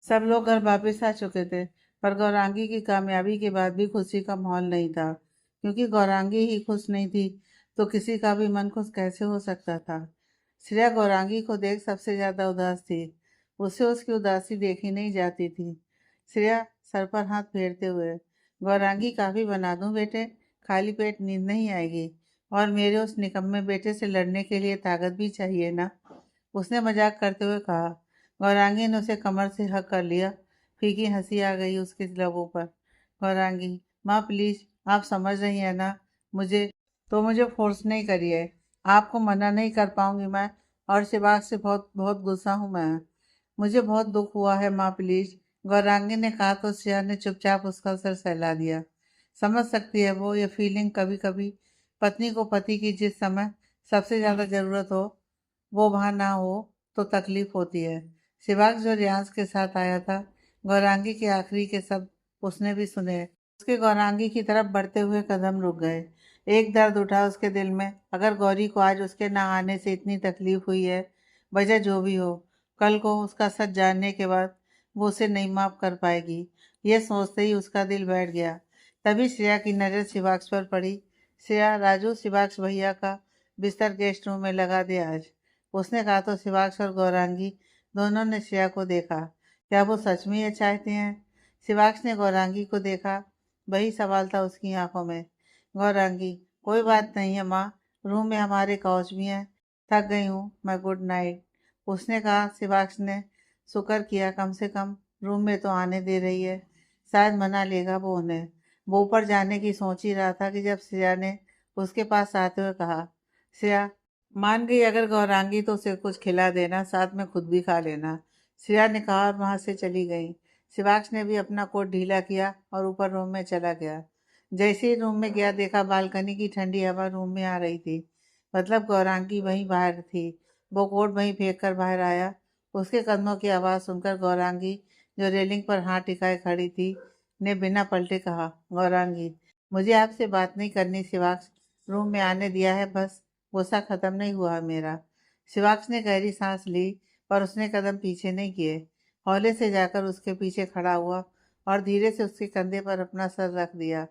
सब लोग घर वापस आ चुके थे, पर गौरांगी की कामयाबी के बाद भी खुशी का माहौल नहीं था। क्योंकि गौरांगी ही खुश नहीं थी तो किसी का भी मन खुश कैसे हो सकता था। श्रेया गौरांगी को देख सबसे ज्यादा उदास थी। उसे उसकी उदासी देखी नहीं जाती थी। श्रेया सर पर हाथ फेरते हुए, गौरांगी काफी बना दूं बेटे, खाली पेट नींद नहीं आएगी। और मेरे उस निकम्मे बेटे से लड़ने के लिए ताकत भी चाहिए ना, उसने मजाक करते हुए कहा। गौरांगी ने उसे कमर से हक कर लिया। फीकी हंसी आ गई उसके लबों पर। गौरांगी, माँ प्लीज, आप समझ रही हैं ना, मुझे मुझे फोर्स नहीं करिए। आपको मना नहीं कर पाऊंगी मैं। और शिवाग से बहुत बहुत गुस्सा हूँ मैं। मुझे बहुत दुख हुआ है माँ प्लीज, गौरांगी ने कहा तो श्रेया ने चुपचाप उसका सर सहला दिया। समझ सकती है वो ये फीलिंग, कभी कभी पत्नी को पति की जिस समय सबसे ज्यादा जरूरत हो वो वहां ना हो तो तकलीफ होती है। शिवांग जो रियांश के साथ आया था, गौरांगी के आखिरी के सब उसने भी सुने। उसके गौरांगी की तरफ बढ़ते हुए कदम रुक गए। एक दर्द उठा उसके दिल में। अगर गौरी को आज उसके ना आने से इतनी तकलीफ हुई है, वजह जो भी हो, कल को उसका सच जानने के बाद वो उसे नहीं माफ कर पाएगी। यह सोचते ही उसका दिल बैठ गया। तभी श्रेया की नजर शिवाक्ष पर पड़ी। श्रेया, राजू, शिवाक्ष भैया का बिस्तर गेस्ट रूम में लगा दे आज, उसने कहा तो शिवाक्ष और गौरांगी दोनों ने श्रेया को देखा। क्या वो सच में ये चाहते हैं? शिवाक्ष ने गौरांगी को देखा। वही सवाल था उसकी आंखों में। गौरांगी, कोई बात नहीं है माँ, रूम में हमारे काउच भी हैं। थक गई हूँ मैं, गुड नाइट, उसने कहा। शिवाक्ष ने शुक्र किया, कम से कम रूम में तो आने दे रही है। शायद मना लेगा वो उन्हें। वो ऊपर जाने की सोच ही रहा था कि जब श्रेया ने उसके पास आते हुए कहा, श्रेया मान गई अगर गौरांगी तो उसे कुछ खिला देना, साथ में खुद भी खा लेना। श्रेया ने कहा और वहां से चली गई। शिवाक्ष ने भी अपना कोट ढीला किया और ऊपर रूम में चला गया। जैसे ही रूम में गया, देखा बालकनी की ठंडी हवा रूम में आ रही थी। मतलब गौरांगी वहीं बाहर थी। वो कोट वहीं फेंक कर बाहर आया। उसके कदमों की आवाज़ सुनकर गौरांगी, जो रेलिंग पर हाथ टिकाए खड़ी थी, ने बिना पलटे कहा, गौरांगी, मुझे आपसे बात नहीं करनी शिवाक्ष, रूम में आने दिया है बस, गुस्सा खत्म नहीं हुआ मेरा। शिवाक्ष ने गहरी सांस ली, पर उसने कदम पीछे नहीं किए। हौले से जाकर उसके पीछे खड़ा हुआ और धीरे से उसके कंधे पर अपना सर रख दिया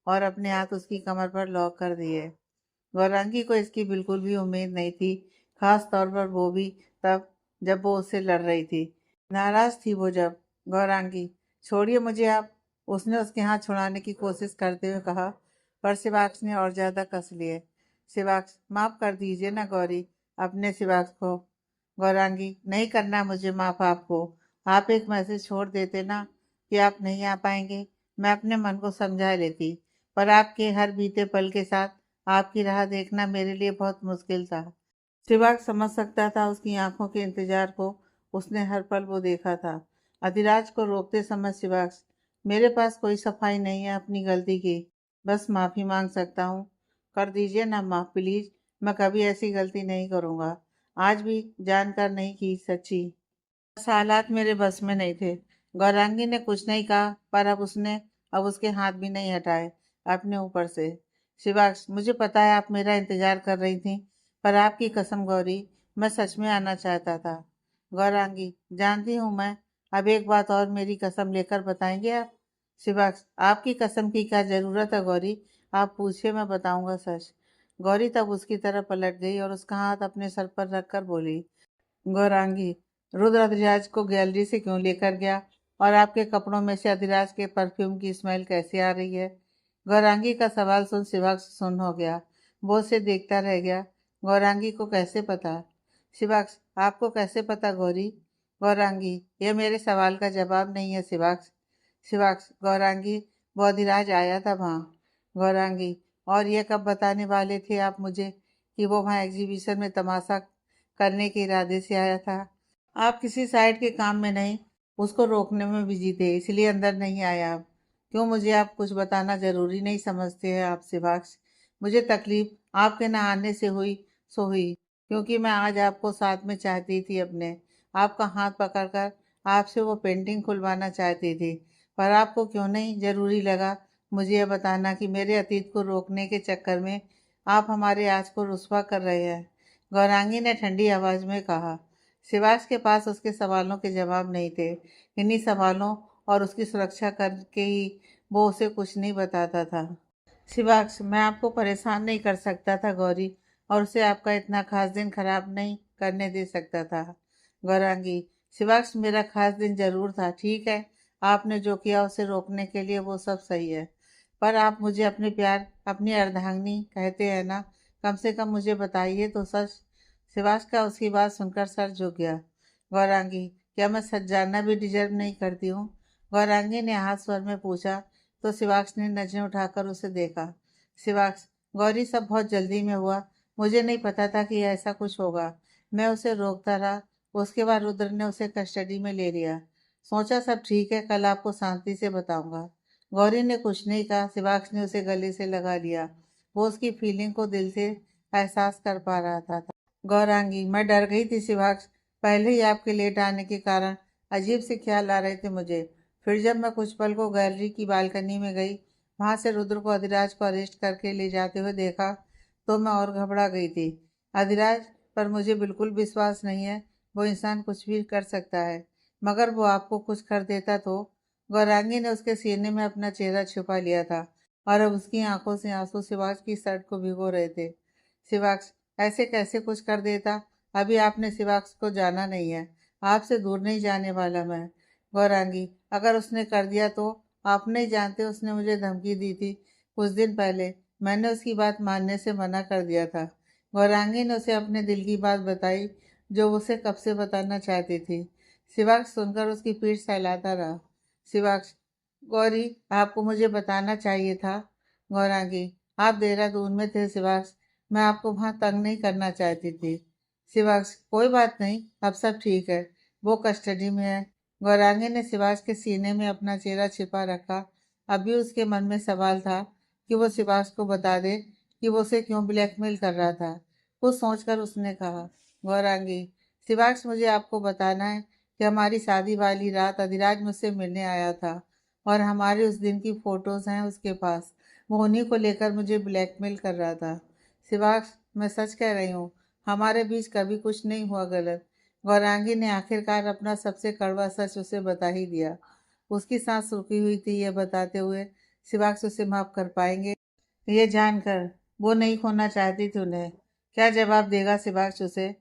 और अपने हाथ उसकी कमर पर लॉक कर दिए। गौरांगी को इसकी बिल्कुल भी उम्मीद नहीं थी, खास तौर पर वो भी तब जब वो उससे लड़ रही थी। नाराज थी वो जब। गौरांगी, छोड़िए मुझे आप, उसने उसके हाथ छुड़ाने की कोशिश करते हुए कहा। पर शिवाक्ष ने और ज्यादा कस लिए। शिवाक्ष, माफ कर दीजिए ना गौरी, अपने शिवाक्ष को। गौरांगी, नहीं करना मुझे माफ आपको। आप एक मैसेज छोड़ देते ना कि आप नहीं आ पाएंगे, मैं अपने मन को समझा लेती। पर आपके हर बीते पल के साथ आपकी राह देखना मेरे लिए बहुत मुश्किल था। शिवाग समझ सकता था उसकी आंखों के इंतजार को। उसने हर पल वो देखा था। अधिराज को रोकते समय शिवाग, मेरे पास कोई सफाई नहीं है अपनी गलती की, बस माफी मांग सकता हूँ। कर दीजिए ना माफ प्लीज, मैं कभी ऐसी गलती नहीं करूँगा। आज भी जानकर नहीं की, सच्ची। बस हालात मेरे बस में नहीं थे। गौरांगी ने कुछ नहीं कहा, पर अब उसके हाथ भी नहीं हटाए अपने ऊपर से। शिवाक्ष, मुझे पता है आप मेरा इंतजार कर रही थी, पर आपकी कसम गौरी, मैं सच में आना चाहता था। गौरांगी, जानती हूँ मैं। अब एक बात और, मेरी कसम लेकर बताएंगे आप? शिवाक्ष, आपकी कसम की क्या जरूरत है गौरी, आप पूछिए, मैं बताऊंगा सच। गौरी तब उसकी तरफ पलट गई और उसका हाथ अपने सर पर रखकर बोली, गौरांगी, रुद्र अधिराज को गैलरी से क्यों लेकर गया? और आपके कपड़ों में से अधिराज के परफ्यूम की स्मेल कैसे आ रही है? गौरांगी का सवाल सुन शिवाक्ष सुन्न हो गया। वो उसे देखता रह गया। गौरांगी को कैसे पता? शिवाक्ष, आपको कैसे पता गौरी? गौरांगी, यह मेरे सवाल का जवाब नहीं है शिवाक्ष। शिवाक्ष, गौरांगी, वो अधिराज आया था वहाँ। गौरांगी, और यह कब बताने वाले थे आप मुझे कि वो वहाँ एग्जीबिशन में तमाशा करने के इरादे से आया था? आप किसी साइड के काम में नहीं, उसको रोकने में बिजी थे, इसलिए अंदर नहीं आया आप। क्यों, मुझे आप कुछ बताना जरूरी नहीं समझते हैं आप शिवाक्ष? मुझे तकलीफ आपके न आने से हुई सो हुई, क्योंकि मैं आज आपको साथ में चाहती थी अपने। आपका हाथ पकड़कर आपसे वो पेंटिंग खुलवाना चाहती थी। पर आपको क्यों नहीं जरूरी लगा मुझे यह बताना कि मेरे अतीत को रोकने के चक्कर में आप हमारे आज को रुस्वा कर रहे हैं। गौरांगी ने ठंडी आवाज में कहा। शिवांश के पास उसके सवालों के जवाब नहीं थे। इन्हीं सवालों और उसकी सुरक्षा करके ही वो उसे कुछ नहीं बताता था। शिवांश, मैं आपको परेशान नहीं कर सकता था गौरी, और उसे आपका इतना खास दिन खराब नहीं करने दे सकता था। गौरांगी, शिवांश, मेरा खास दिन जरूर था, ठीक है। आपने जो किया उसे रोकने के लिए वो सब सही है, पर आप मुझे अपने प्यार, अपनी अर्धांगिनी कहते हैं ना, कम से कम मुझे बताइए तो सच। शिवांश का उसकी बात सुनकर सर झुक गया। गौरांगी, क्या मैं सच जानना भी डिजर्व नहीं करती हूँ? गौरांगी ने हाथ स्वर में पूछा तो शिवांश ने नजरें उठाकर उसे देखा। शिवांश, गौरी, सब बहुत जल्दी में हुआ। मुझे नहीं पता था कि ऐसा कुछ होगा। मैं उसे रोकता रहा। उसके बाद रुद्र ने उसे कस्टडी में ले लिया। सोचा सब ठीक है, कल आपको शांति से बताऊंगा। गौरी ने कुछ नहीं कहा। शिवांश ने उसे गले से लगा लिया। वो उसकी फीलिंग को दिल से एहसास कर पा रहा था। गौरांगी, मैं डर गई थी शिवांश। पहले ही आपके लेट आने के कारण अजीब से ख्याल आ रहे थे मुझे। फिर जब मैं कुछ पल को गैलरी की बालकनी में गई, वहां से रुद्र को अधिराज को अरेस्ट करके ले जाते हुए देखा, तो मैं और घबरा गई थी। अधिराज पर मुझे बिल्कुल विश्वास नहीं है। वो इंसान कुछ भी कर सकता है, मगर वो आपको कुछ कर देता तो? गौरांगी ने उसके सीने में अपना चेहरा छुपा लिया था, और अब उसकी आंखों से आंसू शिवांश की शर्ट को भिगो रहे थे। शिवांश, ऐसे कैसे कुछ कर देता? अभी आपने शिवांश को जाना नहीं है। आपसे दूर नहीं जाने वाला मैं। गौरांगी, अगर उसने कर दिया तो? आप नहीं जानते उसने मुझे धमकी दी थी कुछ दिन पहले। मैंने उसकी बात मानने से मना कर दिया था। गौरांगी ने उसे अपने दिल की बात बताई, जो वो उसे कब से बताना चाहती थी। शिवांश सुनकर उसकी पीठ सहलाता रहा। शिवांश, गौरी, आपको मुझे बताना चाहिए था। गौरांगी, आप देहरादून में थे शिवांश। मैं आपको वहां तंग नहीं करना चाहती थी। शिवांश, कोई बात नहीं, अब सब ठीक है। वो कस्टडी में है। गौरांगी ने शिवांश के सीने में अपना चेहरा छिपा रखा। अभी उसके मन में सवाल था कि वो शिवांश को बता दे कि वो उसे क्यों ब्लैकमेल कर रहा था। कुछ सोचकर उसने कहा, गौरांगी, शिवांश, मुझे आपको बताना है कि हमारी शादी वाली रात अधिराज मुझसे मिलने आया था, और हमारे उस दिन की फोटोज हैं उसके पास। वो उन्हीं को लेकर मुझे ब्लैकमेल कर रहा था। शिवांश, मैं सच कह रही हूँ, हमारे बीच कभी कुछ नहीं हुआ गलत। गौरांगी ने आखिरकार अपना सबसे कड़वा सच उसे बता ही दिया। उसकी सांस रुकी हुई थी यह बताते हुए, शिवांश उसे माफ कर पाएंगे ये जानकर। वो नहीं खोना चाहती थी उन्हें। क्या जवाब देगा शिवांश उसे?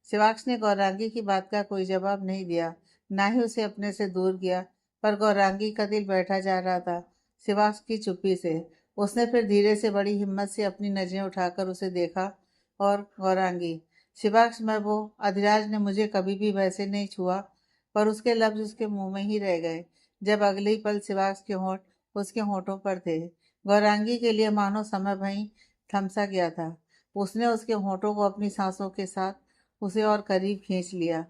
शिवांश ने गौरांगी की बात का कोई जवाब नहीं दिया, ना ही उसे अपने से दूर किया। पर गौरांगी का दिल बैठा जा रहा था शिवांश की चुप्पी से। उसने फिर धीरे से बड़ी हिम्मत से अपनी नजरें उठाकर उसे देखा। और गौरांगी, शिवांश, मैं वो अधिराज ने मुझे कभी भी वैसे नहीं छुआ। पर उसके लफ्ज उसके मुंह में ही रह गए, जब अगले ही पल शिवांश के होंठ उसके होंठों पर थे। गौरांगी के लिए मानो समय वहीं थम सा गया था। उसने उसके होठों को अपनी सांसों के साथ उसे और करीब खींच लिया।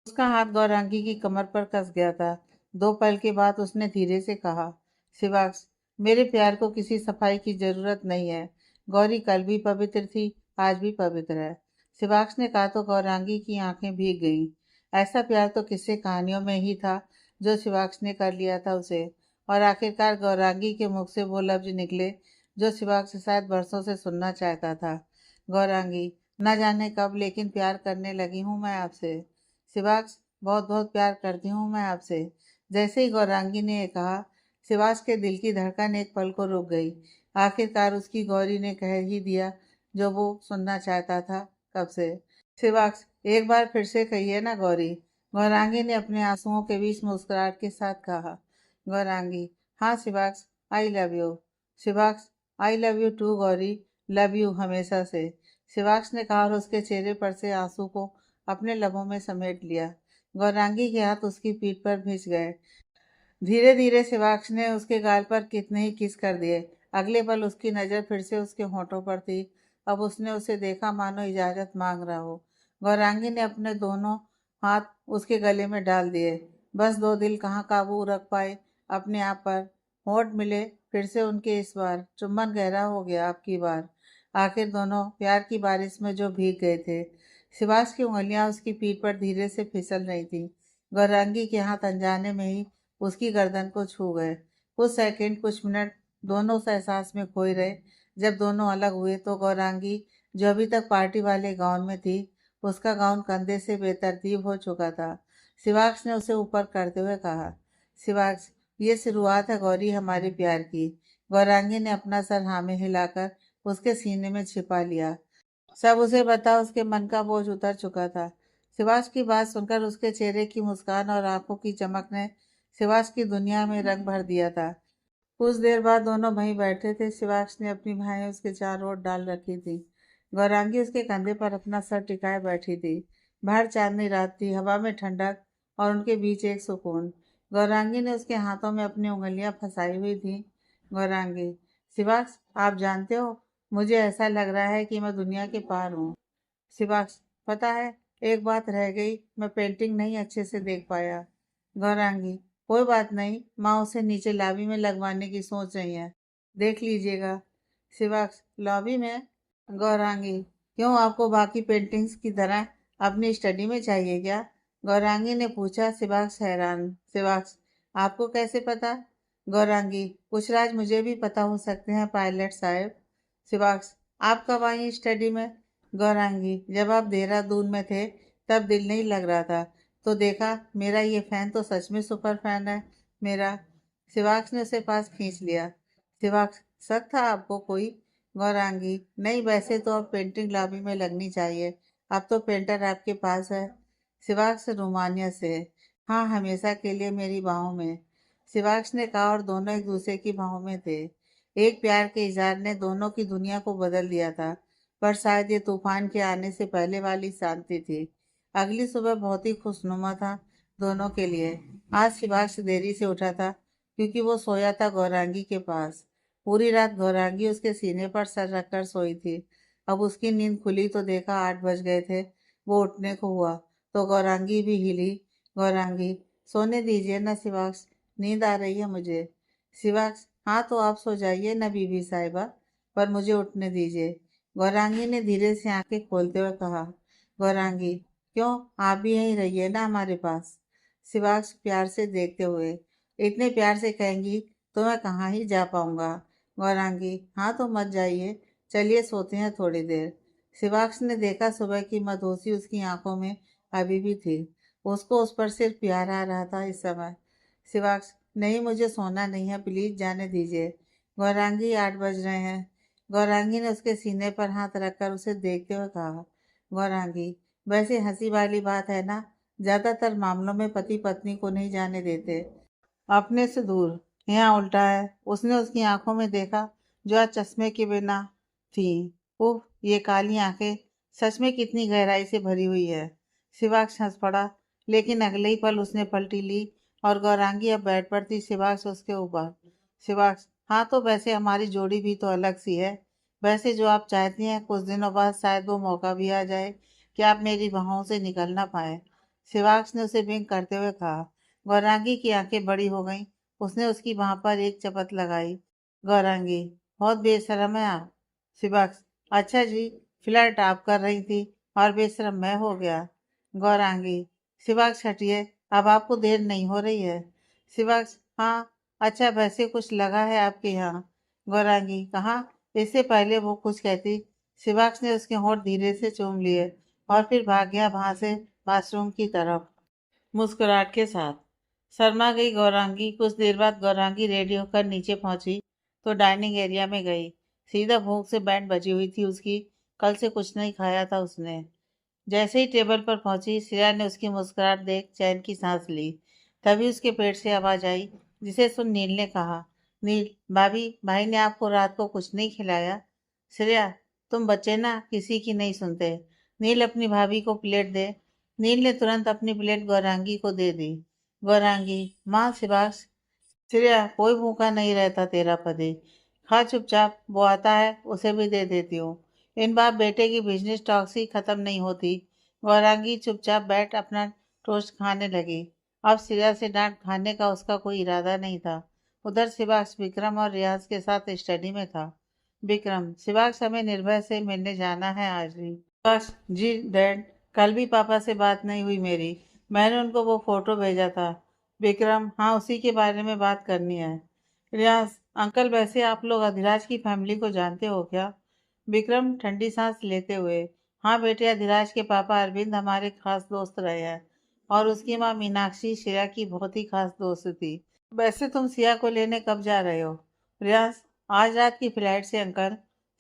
उसका हाथ गौरांगी की कमर पर कस गया था। दो पल के बाद उसने धीरे से कहा, शिवांश, मेरे प्यार को किसी सफाई की जरूरत नहीं है। गौरी कल भी पवित्र थी, आज भी पवित्र है। शिवांश ने कहा तो गौरांगी की आंखें भीग गईं। ऐसा प्यार तो किस्से कहानियों में ही था जो शिवांश ने कर लिया था उसे। और आखिरकार गौरांगी के मुख से वो लफ्ज निकले जो शिवांश शायद बरसों से सुनना चाहता था। गौरांगी, न जाने कब लेकिन प्यार करने लगी हूँ मैं आपसे। शिवांश, बहुत बहुत प्यार करती हूँ मैं आपसे। जैसे ही गौरांगी ने ये कहा, शिवांश के दिल की धड़कन एक पल को रुक गई। आखिरकार उसकी गौरी ने कह ही दिया जो वो सुनना चाहता था कब से। शिवांश, एक बार फिर से कहिए ना गौरी। गौरांगी ने अपने आंसुओं के बीच मुस्कुराहट के साथ कहा। गौरांगी, हाँ Shivansh, I love you. Shivansh, I love you too Gauri, love you हमेशा से। शिवांश ने कहा और उसके चेहरे पर से आंसू को अपने लबों में समेट लिया। गौरांगी के हाथ उसकी पीठ पर भिज गए। धीरे धीरे शिवांश ने उसके गाल पर कितने ही किस कर दिए। अगले पल उसकी नज़र फिर से उसके होठों पर थी। अब उसने उसे देखा मानो इजाजत मांग रहा हो। गौरांगी ने अपने दोनों हाथ उसके गले में डाल दिए। बस दो दिल कहाँ काबू रख पाए अपने आप पर। होठ मिले फिर से उनके, इस बार चुंबन गहरा हो गया अब की बार। आखिर दोनों प्यार की बारिश में जो भीग गए थे। शिवांश की उंगलियां उसकी पीठ पर धीरे से फिसल रही थी। गौरांगी के हाथ अनजाने में ही उसकी गर्दन को छू गए। कुछ सेकंड, कुछ मिनट दोनों उस एहसास में खोए रहे। जब दोनों अलग हुए तो गौरांगी, जो अभी तक पार्टी वाले गाउन में थी, उसका गाउन कंधे से बेतरतीब हो चुका था। शिवाक्ष ने उसे ऊपर करते हुए कहा, शिवाक्ष, ये शुरुआत है गौरी हमारे प्यार की। गौरांगी ने अपना सर हाँ में हिलाकर उसके सीने में छिपा लिया। सब उसे बता उसके मन का बोझ उतर चुका था। शिवास की बात सुनकर उसके चेहरे की मुस्कान और आंखों की चमक ने शिवास की दुनिया में रंग भर दिया था। कुछ देर बाद दोनों वहीं बैठे थे। शिवास ने अपनी भाएं उसके चारों ओर डाल रखी थी। गौरांगी उसके कंधे पर अपना सर टिकाए बैठी थी। बाहर चांदनी रात थी, हवा में ठंडक और उनके बीच एक सुकून। गौरांगी ने उसके हाथों में अपनी उंगलियां फंसाई हुई थी। गौरांगी, शिवास, आप जानते हो, मुझे ऐसा लग रहा है कि मैं दुनिया के पार हूँ। शिवास, पता है, एक बात रह गई, मैं पेंटिंग नहीं अच्छे से देख पाया। गौरांगी, कोई बात नहीं, माँ उसे नीचे लॉबी में लगवाने की सोच रही है, देख लीजिएगा। शिवास, लॉबी में? गौरांगी, क्यों, आपको बाकी पेंटिंग्स की तरह अपनी स्टडी में चाहिए क्या? गौरांगी ने पूछा। शिवास हैरान। शिवास, आपको कैसे पता? गौरांगी, कुछ राज मुझे भी पता हो सकते हैं पायलट साहब। शिवास, आप कब आई स्टडी में? गौरांगी, जब आप देहरादून में थे तब दिल नहीं लग रहा था, तो देखा मेरा ये फैन तो सच में सुपर फैन है मेरा। शिवाक्ष ने उसे पास खींच लिया। शिवाक्ष, शक था आपको कोई? गौरांगी, नहीं, वैसे तो अब पेंटिंग लॉबी में लगनी चाहिए, अब तो पेंटर आपके पास है। शिवाक्ष रोमानिया से, हाँ, हमेशा के लिए मेरी बाहों में, शिवाक्ष ने कहा, और दोनों एक दूसरे की बाहों में थे। एक प्यार के इजहार ने दोनों की दुनिया को बदल दिया था, पर शायद ये तूफान के आने से पहले वाली शांति थी। अगली सुबह बहुत ही खुशनुमा था दोनों के लिए। आज शिवाक्ष देरी से उठा था क्योंकि वो सोया था गौरांगी के पास। पूरी रात गौरांगी उसके सीने पर सर रखकर सोई थी। अब उसकी नींद खुली तो देखा 8 बज गए थे। वो उठने को हुआ तो गौरांगी भी हिली। गौरांगी, सोने दीजिए ना शिवाक्ष, नींद आ रही है मुझे। शिवाक्ष, हाँ तो आप सो जाइए ना बीबी साहिबा, पर मुझे उठने दीजिए। गौरांगी ने धीरे से आंखें खोलते हुए कहा। गौरांगी, क्यों, आप भी यहीं रहिए ना हमारे पास। शिवाक्ष प्यार से देखते हुए, इतने प्यार से कहेंगी तो मैं कहाँ ही जा पाऊंगा। गौरांगी, हाँ तो मत जाइए, चलिए सोते हैं थोड़ी देर। शिवाक्ष ने देखा सुबह की मदहोशी उसकी आंखों में अभी भी थी। उसको उस पर सिर्फ प्यार आ रहा था इस समय। शिवाक्ष, नहीं, मुझे सोना नहीं है, प्लीज जाने दीजिए। गौरांगी, 8 बज रहे हैं। गौरांगी ने उसके सीने पर हाथ रखकर उसे देखते हुए कहा। गौरांगी, वैसे हंसी वाली बात है ना, ज्यादातर मामलों में पति पत्नी को नहीं जाने देते अपने से दूर। यहाँ उल्टा है। उसने उसकी आंखों में देखा जो आज चश्मे के बिना थी। उफ, ये काली आंखें सच में कितनी गहराई से भरी हुई है। शिवाक्ष हंस पड़ा, लेकिन अगले ही पल उसने पलटी ली और गौरांगी अब बेड पर थी, शिवाक्ष उसके ऊपर। शिवाक्ष, हाँ तो वैसे हमारी जोड़ी भी तो अलग सी है। वैसे जो आप चाहती हैं, कुछ दिनों बाद शायद वो मौका भी आ जाए कि आप मेरी बाहों से निकल ना पाए। शिवाक्ष ने उसे विंक करते हुए कहा। गौरांगी की आंखें बड़ी हो गईं। उसने उसकी बाह पर एक चपत लगाई। गौरांगी, बहुत बेशर्म है आप। शिवाक्ष, अच्छा जी, फ्लर्ट आप कर रही थी और बेशर्म मैं हो गया। गौरांगी, शिवाक्ष हटिए, अब आपको देर नहीं हो रही है। शिवाक्ष, हाँ, अच्छा, वैसे कुछ लगा है आपके यहाँ? गौरांगी, कहाँ? इससे पहले वो कुछ कहती, शिवाक्ष ने उसके होंठ धीरे से चूम लिए और फिर भाग गया वहां से बाथरूम की तरफ मुस्कुराहट के साथ। शर्मा गई गौरांगी। कुछ देर बाद गौरांगी रेडी होकर नीचे पहुंची तो डाइनिंग एरिया में गई। सीधा भूख से बैंड बजी हुई थी उसकी। कल से कुछ नहीं खाया था उसने। जैसे ही टेबल पर पहुंची, श्रेया ने उसकी मुस्कुराहट देख चैन की सांस ली। तभी उसके पेट से आवाज आई, जिसे सुन नील ने कहा, नील, भाभी, भाई ने आपको रात को कुछ नहीं खिलाया? श्रेया, तुम बच्चे ना किसी की नहीं सुनते। नील, अपनी भाभी को प्लेट दे। नील ने तुरंत अपनी प्लेट गौरांगी को दे दी। गौरांगी, माँ, शिवाक्ष, श्रेया, कोई भूखा नहीं रहता तेरा पति, खा चुपचाप, वो आता है उसे भी दे देती हूँ। इन बाप बेटे की बिजनेस टॉक्सी खत्म नहीं होती। गौरांगी चुपचाप बैठ अपना टोस्ट खाने लगी। अब श्रेया से डांट खाने का उसका कोई इरादा नहीं था। उधर शिवाक्ष विक्रम और रियाज के साथ स्टडी में था। विक्रम, शिवाक्ष, हमें निर्भय से मिलने जाना है आज ही। शिवाक्ष, जी डैड, कल भी पापा से बात नहीं हुई मेरी, मैंने उनको वो फोटो भेजा था। विक्रम, हाँ, उसी के बारे में बात करनी है। रियाज, अंकल, वैसे आप लोग अधिराज की फैमिली को जानते हो क्या? विक्रम ठंडी सांस लेते हुए, हाँ बेटे, अधिराज के पापा अरविंद हमारे खास दोस्त रहे हैं और उसकी माँ मीनाक्षी श्रेया की बहुत ही खास दोस्त थी। वैसे तुम सिया को लेने कब जा रहे हो? रियाज, आज रात की फ्लाइट से अंकल।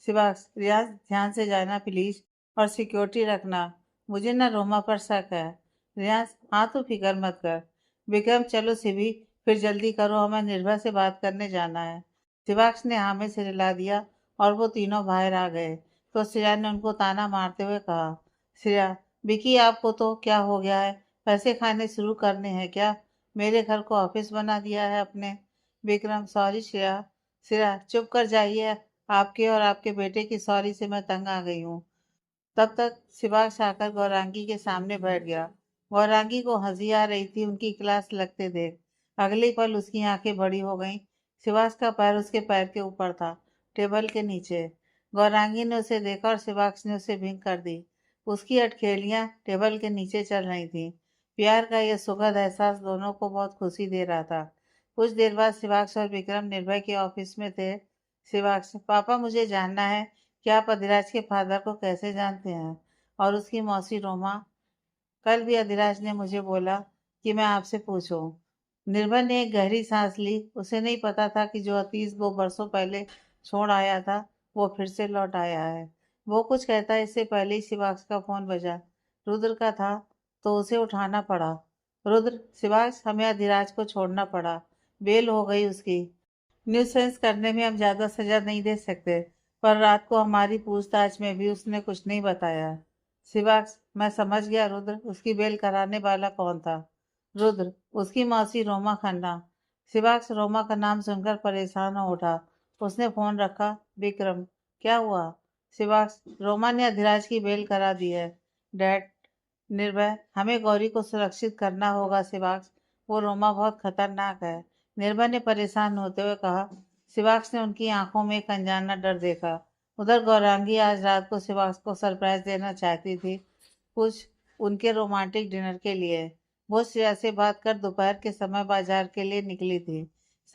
शिवांश, रियाज ध्यान से जाना प्लीज और सिक्योरिटी रखना। मुझे ना रोमा पर शक है। रियाज, हाँ तो फिक्र मत कर। विक्रम, चलो शिवी, फिर जल्दी करो, हमें निर्भय से बात करने जाना है। शिवांश ने हाँ में सिर हिला दिया और वो तीनों बाहर आ गए तो श्रेया ने उनको ताना मारते हुए कहा, श्रेया, विकी आपको तो क्या हो गया है? पैसे खाने शुरू करने हैं क्या? मेरे घर को ऑफिस बना दिया है अपने। विक्रम, सॉरी श्रेया। श्रेया, चुप कर जाइए। आपके और आपके बेटे की सॉरी से मैं तंग आ गई हूँ। तब तक शिवांश आकर गौरांगी के सामने बैठ गया। गौरांगी को हंसी आ रही थी उनकी क्लास लगते देख। अगले पल उसकी आंखें बड़ी हो गईं। शिवांश का पैर उसके पैर के ऊपर था, टेबल के नीचे। गौरांगी ने उसे देखा और शिवांश ने उसे विंक कर दी। उसकी अटखेलियां टेबल के नीचे चल रही थीं। प्यार का यह सुखद एहसास दोनों को बहुत खुशी दे रहा था। कुछ देर बाद शिवांश और विक्रम निर्भय के ऑफिस में थे। शिवांश, पापा, मुझे जानना है कि आप अधिराज के फादर को कैसे जानते हैं और उसकी मौसी रोमा? कल भी अधिराज ने मुझे बोला कि मैं आपसे पूछूं। निर्भय ने एक गहरी सांस ली। उसे नहीं पता था कि जो अतीत वो बरसों पहले छोड़ आया था वो फिर से लौट आया है। वो कुछ कहता है इससे पहले ही शिवांश का फोन बजा। रुद्र का था तो उसे उठाना पड़ा। रुद्र, शिवांश, हमें अधिराज को छोड़ना पड़ा। बेल हो गई उसकी। न्यूसेंस करने में हम ज़्यादा सजा नहीं दे सकते, पर रात को हमारी पूछताछ में भी उसने कुछ नहीं बताया। शिवांश, मैं समझ गया रुद्र, उसकी बेल कराने वाला कौन था? रुद्र, उसकी मौसी रोमा खन्ना। शिवांश रोमा का नाम सुनकर परेशान हो उठा। उसने फोन रखा। विक्रम, क्या हुआ? शिवांश, रोमा ने अधिराज की बेल करा दी है डैड। निर्भय, हमें गौरी को सुरक्षित करना होगा शिवांश, वो रोमा बहुत खतरनाक है। निर्भय ने परेशान होते हुए कहा। शिवांश ने उनकी आंखों में एक अनजाना डर देखा। उधर गौरांगी आज रात को शिवांश को सरप्राइज देना चाहती थी, कुछ उनके रोमांटिक डिनर के लिए। वो श्रेया से बात कर दोपहर के समय बाजार के लिए निकली थी।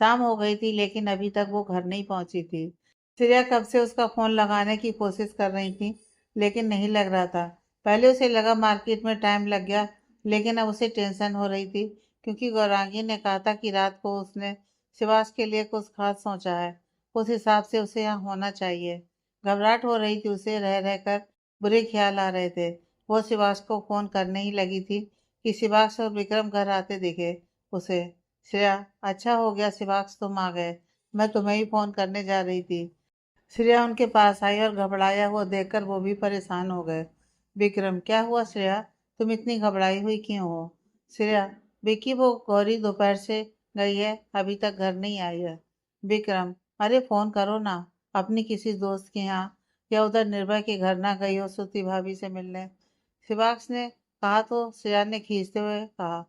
शाम हो गई थी लेकिन अभी तक वो घर नहीं पहुंची थी। श्रेया कब से उसका फोन लगाने की कोशिश कर रही थी लेकिन नहीं लग रहा था। पहले उसे लगा मार्केट में टाइम लग गया, लेकिन अब उसे टेंशन हो रही थी क्योंकि गौरांगी ने कहा था कि रात को उसने शिवांश के लिए कुछ खास सोचा है। उस हिसाब से उसे यहाँ होना चाहिए। घबराहट हो रही थी उसे, रह रहकर बुरे ख्याल आ रहे थे। वो शिवांश को फोन करने ही लगी थी कि शिवांश और विक्रम घर आते दिखे उसे। श्रेया, अच्छा हो गया शिवांश तुम आ गए, मैं तुम्हें ही फोन करने जा रही थी। श्रेया उनके पास आई और घबराया हुआ देखकर वो भी परेशान हो गए। विक्रम, क्या हुआ श्रेया, तुम इतनी घबराई हुई क्यों हो? श्रेया, विकी, वो गौरी दोपहर से गई है, अभी तक घर नहीं आई है। विक्रम, अरे फोन करो ना, अपनी किसी दोस्त के यहाँ, या उधर निर्भय के घर ना गई हो श्रुति भाभी से मिलने? शिवांश ने कहा तो श्रेया ने खींचते हुए कहा,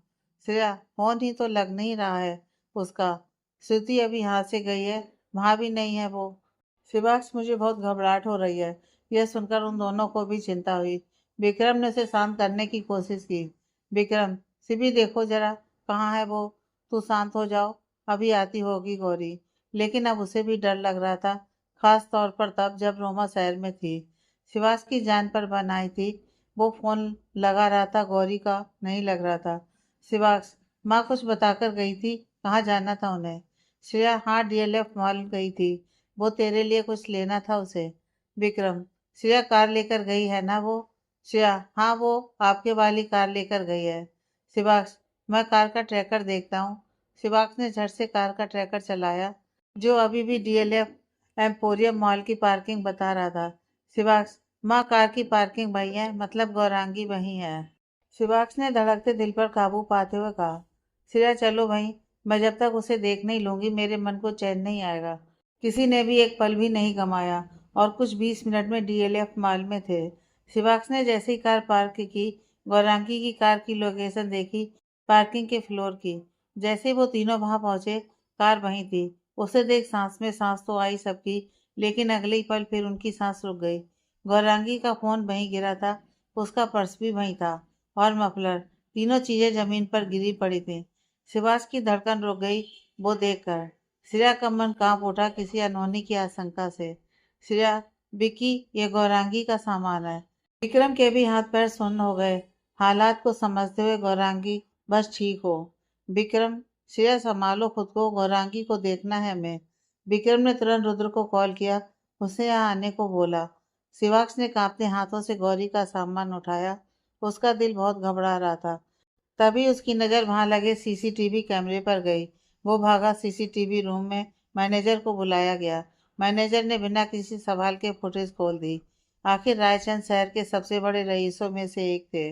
श्रेया, फोन ही तो लग नहीं रहा है उसका। श्रुति अभी यहाँ से गई है, वहाँ भी नहीं है वो। शिवांश, मुझे बहुत घबराहट हो रही है। यह सुनकर उन दोनों को भी चिंता हुई। विक्रम ने उसे शांत करने की कोशिश की। विक्रम, सिभी देखो जरा, कहाँ है वो? तू शांत हो जाओ, अभी आती होगी गौरी। लेकिन अब उसे भी डर लग रहा था, खास तौर पर तब जब रोमा शहर में थी। शिवांश की जान पर बनाई थी। वो फोन लगा रहा था, गौरी का नहीं लग रहा था। शिवांश, माँ कुछ बताकर गई थी, कहाँ जाना था उन्हें? श्रेया, हाँ डीएलएफ मॉल गई थी, वो तेरे लिए कुछ लेना था उसे। विक्रम, श्रेया कार लेकर गई है ना वो? श्रेया, हाँ वो आपके वाली कार लेकर गई है। शिवांश, मैं कार का ट्रैकर देखता हूँ। शिवांश ने झट से कार का ट्रैकर चलाया जो अभी भी डीएलएफ एम्पोरियम मॉल की पार्किंग बता रहा था। शिवांश, माँ कार की पार्किंग वही है, मतलब गौरांगी वही है। शिवांश ने धड़कते दिल पर काबू पाते हुए कहा, श्रेया चलो वहीं, मैं जब तक उसे देख नहीं लूंगी मेरे मन को चैन नहीं आएगा। किसी ने भी एक पल भी नहीं गंवाया और कुछ 20 मिनट में डीएलएफ मॉल में थे। शिवांश ने जैसे ही कार पार्क की, गौरांगी की कार की लोकेशन देखी, पार्किंग के फ्लोर की। जैसे ही वो तीनों वहां पहुंचे, कार वहीं थी। उसे देख सांस में सांस तो आई सबकी, लेकिन अगले ही पल फिर उनकी सांस रुक गई। गौरांगी का फोन वहीं गिरा था, उसका पर्स भी वहीं था और मफलर, तीनों चीजें जमीन पर गिरी पड़ी थी। शिवांश की धड़कन रुक गई वो देखकर। श्रेया का मन कांप उठा किसी अनहोनी की आशंका से। श्रेया, विकी, ये गौरांगी का सामान है। विक्रम के भी हाथ पैर सुन्न हो गए। हालात को समझते हुए गौरांगी, बस ठीक हो। विक्रम, श्रेया संभालो खुद को, गौरांगी को देखना है हमें। विक्रम ने तुरंत रुद्र को कॉल किया, उसे यहाँ आने को बोला। शिवाक्ष ने कांपते हाथों से गौरी का सामान उठाया। उसका दिल बहुत घबरा रहा था। तभी उसकी नज़र वहां लगे सीसीटीवी कैमरे पर गई। वो भागा सीसीटीवी रूम में। मैनेजर को बुलाया गया। मैनेजर ने बिना किसी सवाल के फुटेज खोल दी। आखिर रायचंद शहर के सबसे बड़े रईसों में से एक थे।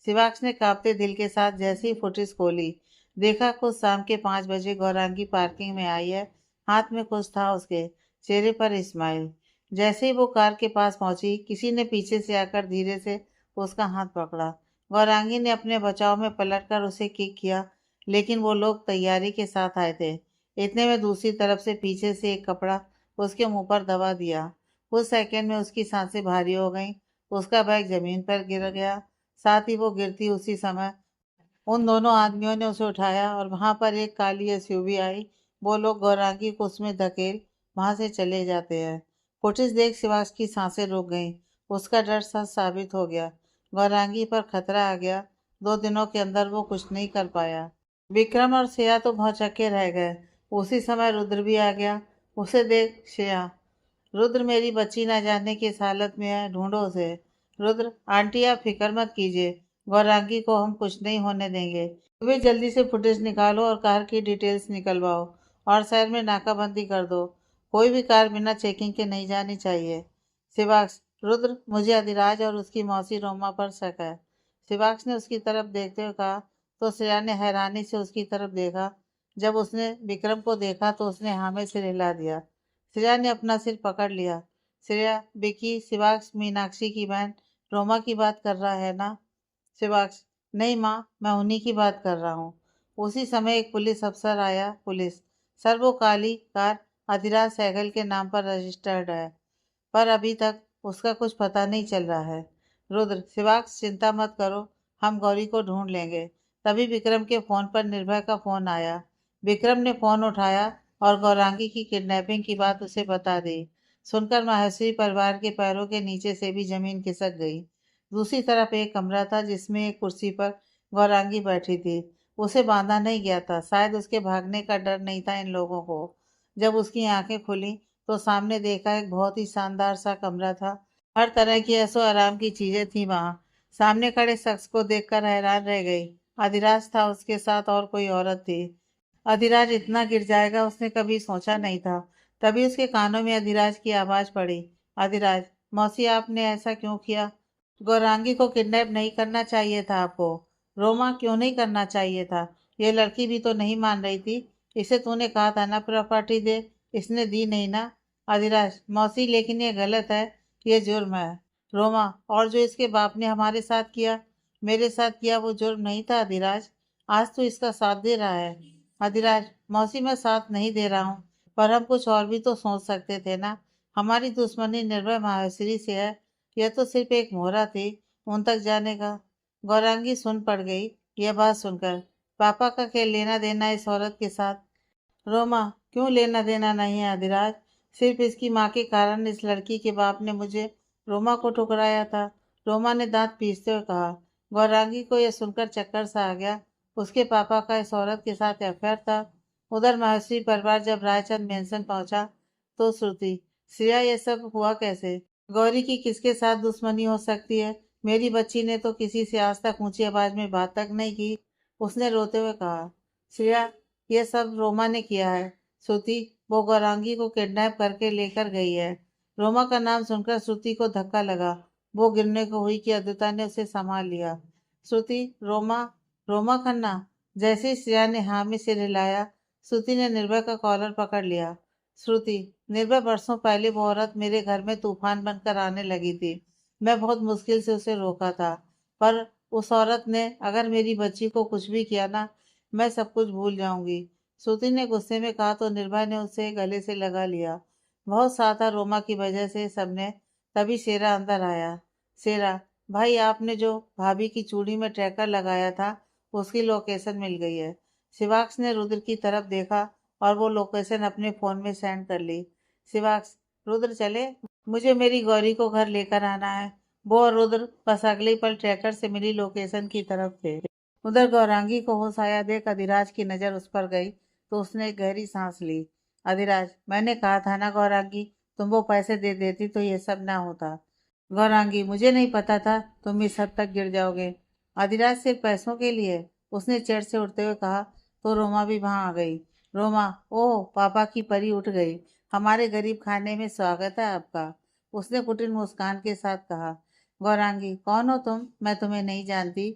शिवाक्ष ने कांपते दिल के साथ जैसे ही फुटेज खोली, देखा कुछ शाम के 5 बजे गौरांगी पार्किंग में आई है। हाथ में कुछ था उसके, चेहरे पर स्माइल। जैसे ही वो कार के पास पहुंची, किसी ने पीछे से आकर धीरे से उसका हाथ पकड़ा। गौरांगी ने अपने बचाव में पलटकर उसे किक किया, लेकिन वो लोग तैयारी के साथ आए थे। इतने में दूसरी तरफ से पीछे से एक कपड़ा उसके मुंह पर दबा दिया। कुछ सेकंड में उसकी सांसें भारी हो गईं। उसका बैग जमीन पर गिर गया। साथ ही वो गिरती उसी समय उन दोनों आदमियों ने उसे उठाया और वहां पर एक काली एसयूवी आई। वो लोग गौरांगी को उसमें धकेल वहां से चले जाते हैं। फुटेज देख शिवास की सांसें रुक गईं। उसका डर सच साबित हो गया। गौरांगी पर खतरा आ गया। 2 दिनों के अंदर वो कुछ नहीं कर पाया। विक्रम और श्रेया तो भौचक्के रह गए। उसी समय रुद्र भी आ गया। उसे देख श्रेया, रुद्र मेरी बच्ची ना जाने किस हालत में है, ढूंढो उसे। रुद्र, आंटी आप फिक्र मत कीजिए, गौरांगी को हम कुछ नहीं होने देंगे। तुम्हें जल्दी से फुटेज निकालो और कार की डिटेल्स निकलवाओ और शहर में नाकाबंदी कर दो। कोई भी कार बिना चेकिंग के नहीं जानी चाहिए। शिवाक्ष, रुद्र, मुझे अधिराज और उसकी मौसी रोमा पर शक है। शिवाक्ष ने उसकी तरफ देखते हुए कहा, तो श्रेया ने हैरानी से उसकी तरफ देखा। जब उसने विक्रम को देखा तो उसने हाँ में सिर हिला दिया। श्रेया ने अपना सिर पकड़ लिया। श्रेया, विकी, शिवाक्ष, मीनाक्षी की बहन रोमा की बात कर रहा है ना? शिवाक्ष, नहीं माँ, मैं उन्हीं की बात कर रहा हूँ। उसी समय एक पुलिस अफसर आया। पुलिस, सर वो काली कार अधिराज सहगल के नाम पर रजिस्टर्ड है, पर अभी तक उसका कुछ पता नहीं चल रहा है। रुद्र, शिवाक्ष चिंता मत करो, हम गौरी को ढूंढ लेंगे। तभी विक्रम के फोन पर निर्भय का फोन आया। विक्रम ने फोन उठाया और गौरांगी की किडनैपिंग की बात उसे बता दी। सुनकर माहेश्वरी परिवार के पैरों के नीचे से भी जमीन खिसक गई। दूसरी तरफ एक कमरा था जिसमें एक कुर्सी पर गौरांगी बैठी थी। उसे बांधा नहीं गया था, शायद उसके भागने का डर नहीं था इन लोगों को। जब उसकी आंखें खुली तो सामने देखा एक बहुत ही शानदार सा कमरा था। हर तरह की ऐशो आराम की चीजें थी वहां। सामने खड़े शख्स को देखकर हैरान रह गई। अधिराज था, उसके साथ और कोई औरत थी। अधिराज इतना गिर जाएगा उसने कभी सोचा नहीं था। तभी उसके कानों में अधिराज की आवाज पड़ी। अधिराज, मौसी आपने ऐसा क्यों किया? गौरांगी को किडनैप नहीं करना चाहिए था आपको। रोमा, क्यों नहीं करना चाहिए था? ये लड़की भी तो नहीं मान रही थी। इसे तूने कहा था ना प्रॉपर्टी दे, इसने दी नहीं ना। अधिराज, मौसी लेकिन ये गलत है, ये जुर्म है। रोमा, और जो इसके बाप ने हमारे साथ किया, मेरे साथ किया, वो जुर्म नहीं था अधिराज। आज तो इसका साथ दे रहा है। अधिराज, मौसी मैं साथ नहीं दे रहा हूँ, पर हम कुछ और भी तो सोच सकते थे ना। हमारी दुश्मनी निर्भय माहेश्वरी से है। यह तो सिर्फ एक मोहरा थी उन तक जाने का। गौरांगी सुन पड़ गई यह बात सुनकर। पापा का क्या लेना देना इस औरत के साथ? रोमा, क्यों लेना देना नहीं है अधिराज? सिर्फ इसकी माँ के कारण इस लड़की के बाप ने मुझे रोमा को ठुकराया था। रोमा ने दांत पीसते हुए कहा। गौरांगी को यह सुनकर चक्कर सा आ गया। उसके पापा का इस औरत के साथ अफेयर था। उधर माहेश्वरी परिवार जब रायचंद मेंशन पहुंचा तो श्रुति, श्रेया, ये सब हुआ कैसे? गौरी की किसके साथ दुश्मनी हो सकती है? मेरी बच्ची ने तो किसी से आज तक ऊंची आवाज में बात तक नहीं की। उसने रोते हुए कहा। श्रेया, ये सब रोमा ने किया है। श्रुति, वो गौरांगी को किडनैप करके लेकर गई है। रोमा का नाम सुनकर श्रुति को धक्का लगा। वो गिरने को हुई कि अद्विता ने उसे संभाल लिया। श्रुति, रोमा, रोमा खन्ना। जैसे ही श्रेया ने हाँ में सिर हिलाया, श्रुति ने निर्भय का कॉलर पकड़ लिया। श्रुति, निर्भय, बरसों पहले वो औरत मेरे घर में तूफान बनकर आने लगी थी। मैं बहुत मुश्किल से उसे रोका था, पर उस औरत ने अगर मेरी बच्ची को कुछ भी किया ना, मैं सब कुछ भूल जाऊंगी। श्रुति ने गुस्से में कहा तो निर्भय ने उसे गले से लगा लिया। बहुत साथा रोमा की वजह से सबने। तभी शेरा अंदर आया। शेरा, भाई, आपने जो भाभी की चूड़ी में ट्रैकर लगाया था उसकी लोकेशन मिल गई है। शिवाक्ष ने रुद्र की तरफ देखा और वो लोकेशन अपने फोन में सेंड कर ली। शिवाक्ष, रुद्र चले, मुझे मेरी गौरी को घर लेकर आना है। वो और रुद्र बस अगले ही पल ट्रैकर से मिली लोकेशन की तरफ थे। उधर गौरांगी को होश आया देख अधिराज की नजर उस पर गई तो उसने एक गहरी सांस ली। अधिराज, मैंने कहा था ना गौरांगी, तुम वो पैसे दे देती तो ये सब ना होता। गौरांगी, मुझे नहीं पता था तुम इस हद तक गिर जाओगे। अधिराज, सिर्फ पैसों के लिए? उसने चेयर से उठते हुए कहा तो रोमा भी वहां आ गई। रोमा, ओह पापा की परी उठ गई। हमारे गरीब खाने में स्वागत है आपका, उसने कुटिल मुस्कान के साथ कहा। गौरांगी, कौन हो तुम? मैं तुम्हें नहीं जानती,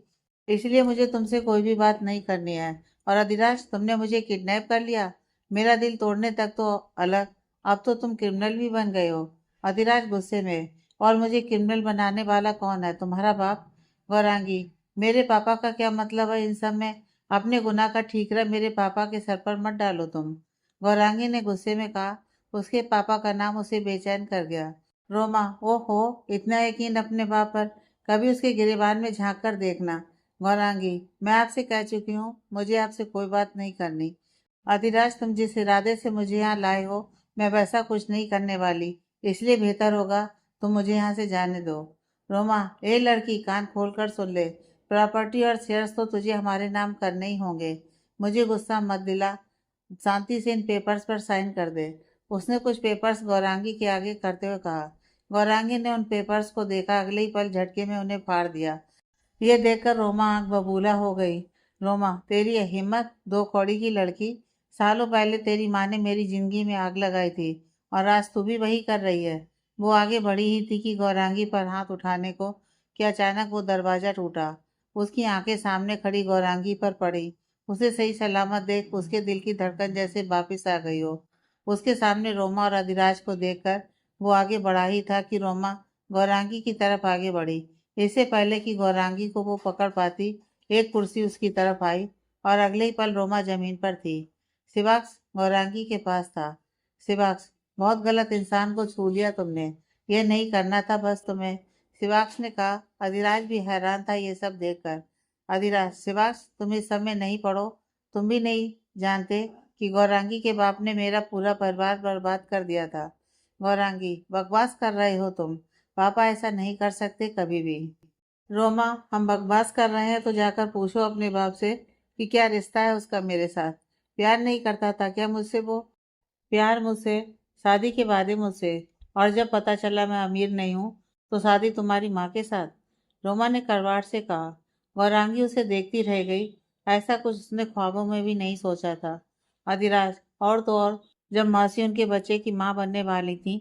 इसलिए मुझे तुमसे कोई भी बात नहीं करनी है। और अधिराज, तुमने मुझे किडनैप कर लिया, मेरा दिल तोड़ने तक तो अलग, अब तो तुम क्रिमिनल भी बन गए हो। अधिराज गुस्से में, और मुझे क्रिमिनल बनाने वाला कौन है, तुम्हारा बाप? गौरांगी, मेरे पापा का क्या मतलब है इन सब में? अपने गुनाह का ठीकरा मेरे पापा के सर पर मत डालो तुम। गौरांगी ने गुस्से में कहा। उसके पापा का नाम उसे बेचैन कर गया। रोमा, ओहो, इतना यकीन अपने बाप पर? कभी उसके गिरेबान में झांक कर देखना। गौरांगी, मैं आपसे कह चुकी हूँ, मुझे आपसे कोई बात नहीं करनी। अधिराज, तुम जिस इरादे से मुझे यहाँ लाए हो, मैं वैसा कुछ नहीं करने वाली, इसलिए बेहतर होगा तुम मुझे यहाँ से जाने दो। रोमा, ए लड़की, कान खोल कर सुन ले, प्रॉपर्टी और शेयर्स तो तुझे हमारे नाम करने ही होंगे। मुझे गुस्सा मत दिला, शांति से इन पेपर्स पर साइन कर दे। उसने कुछ पेपर्स गौरांगी के आगे करते हुए कहा। गौरांगी ने उन पेपर्स को देखा, अगले ही पल झटके में उन्हें फाड़ दिया। ये देखकर रोमा आंख बबूला हो गई। रोमा, तेरी ये हिम्मत, दो कौड़ी की लड़की! सालों पहले तेरी माँ ने मेरी जिंदगी में आग लगाई थी, और आज तू भी वही कर रही है। वो आगे बढ़ी ही थी कि गौरांगी पर हाथ उठाने को कि अचानक वो दरवाजा टूटा। उसकी आंखें सामने खड़ी गौरांगी पर पड़ी। उसे सही सलामत देख उसके दिल की धड़कन जैसे वापिस आ गई हो। उसके सामने रोमा और अधिराज को देखकर वो आगे बढ़ा ही था कि रोमा गौरांगी की तरफ आगे बढ़ी। इससे पहले कि गौरांगी को वो पकड़ पाती, एक कुर्सी उसकी तरफ आई, और अगले ही पल रोमा जमीन पर थी। सिवाक्स गौरांगी के पास था। सिवाक्स, बहुत गलत इंसान को छू लिया तुमने, ये नहीं करना था बस तुम्हें, सिवाक्स ने कहा। अधिराज भी हैरान था ये सब देखकर। अधिराज, सिवाक्स, तुम इस सब में नहीं पढ़ो, तुम भी नहीं जानते कि गौरांगी के बाप ने मेरा पूरा परिवार बर्बाद कर दिया था। गौरांगी, बकवास कर रहे हो तुम, पापा ऐसा नहीं कर सकते कभी भी। रोमा, हम बकवास कर रहे हैं तो जाकर पूछो अपने बाप से कि क्या रिश्ता है उसका मेरे साथ। प्यार नहीं करता था क्या मुझसे वो? प्यार मुझसे, शादी के वादे मुझसे, और जब पता चला मैं अमीर नहीं हूँ तो शादी तुम्हारी माँ के साथ, रोमा ने करवाट से कहा। गौरांगी उसे देखती रह गई। ऐसा कुछ उसने ख्वाबों में भी नहीं सोचा था। अधिराज, और तो और, जब मासी उनके बच्चे की माँ बनने वाली थी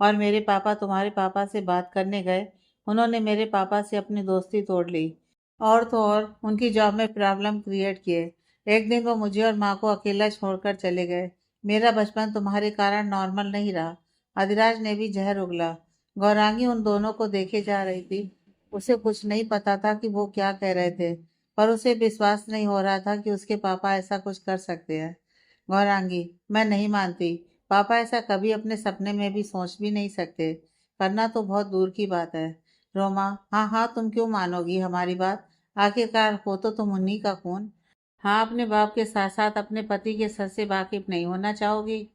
और मेरे पापा तुम्हारे पापा से बात करने गए, उन्होंने मेरे पापा से अपनी दोस्ती तोड़ ली, और तो और उनकी जॉब में प्रॉब्लम क्रिएट किए। एक दिन वो मुझे और माँ को अकेला छोड़कर चले गए। मेरा बचपन तुम्हारे कारण नॉर्मल नहीं रहा। अधिराज ने भी जहर उगला। गौरांगी उन दोनों को देखे जा रही थी। उसे कुछ नहीं पता था कि वो क्या कह रहे थे, पर उसे विश्वास नहीं हो रहा था कि उसके पापा ऐसा कुछ कर सकते हैं। गौरांगी, मैं नहीं मानती, पापा ऐसा कभी अपने सपने में भी सोच भी नहीं सकते, करना तो बहुत दूर की बात है। रोमा, हाँ हाँ, तुम क्यों मानोगी हमारी बात, आखिरकार हो तो तुम उन्हीं का खून। हाँ, अपने बाप के साथ साथ अपने पति के सर से वाकिफ नहीं होना चाहोगी?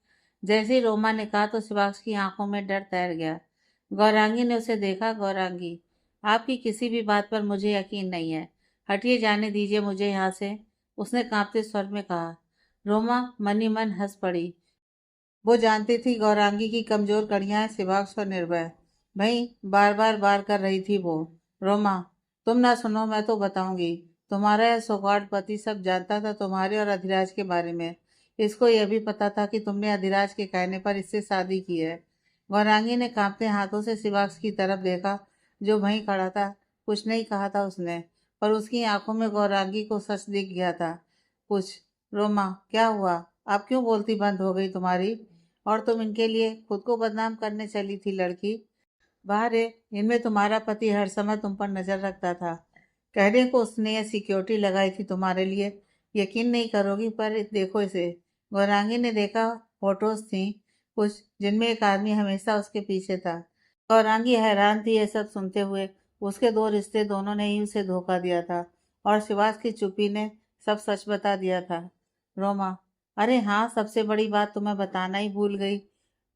जैसे ही रोमा ने कहा तो शिवाक्ष की आंखों में डर तैर गया। गौरांगी ने उसे देखा। गौरांगी, आपकी किसी भी बात पर मुझे यकीन नहीं है, हटिए, जाने दीजिए मुझे यहाँ से, उसने कांपते स्वर में कहा। रोमा मन ही मन हंस पड़ी। वो जानती थी गौरांगी की कमजोर कड़ियां शिवाक्ष और निर्भय भाई बार बार बार कर रही थी वो। रोमा, तुम ना सुनो, मैं तो बताऊंगी। तुम्हारा यह सोगाट पति सब जानता था तुम्हारे और अधिराज के बारे में। इसको यह भी पता था कि तुमने अधिराज के कहने पर इससे शादी की है। गौरांगी ने कांपते हाथों से शिवाक्ष की तरफ देखा, जो वहीं खड़ा था। कुछ नहीं कहा था उसने, पर उसकी आंखों में गौरांगी को सच दिख गया था कुछ। रोमा, क्या हुआ? आप क्यों बोलती बंद हो गई तुम्हारी? और तुम इनके लिए खुद को बदनाम करने चली थी लड़की। बाहर है, इनमें तुम्हारा पति हर समय तुम पर नजर रखता था। कहने को उसने यह सिक्योरिटी लगाई थी तुम्हारे लिए, यकीन नहीं करोगी, पर देखो इसे। गौरांगी ने देखा। फोटोज थी कुछ, जिनमें एक आदमी हमेशा उसके पीछे था। गौरांगी हैरान थी ये सब सुनते हुए। उसके दो रिश्ते, दोनों ने ही उसे धोखा दिया था, और शिवास की चुप्पी ने सब सच बता दिया था। रोमा, अरे हाँ, सबसे बड़ी बात तुम्हें बताना ही भूल गई।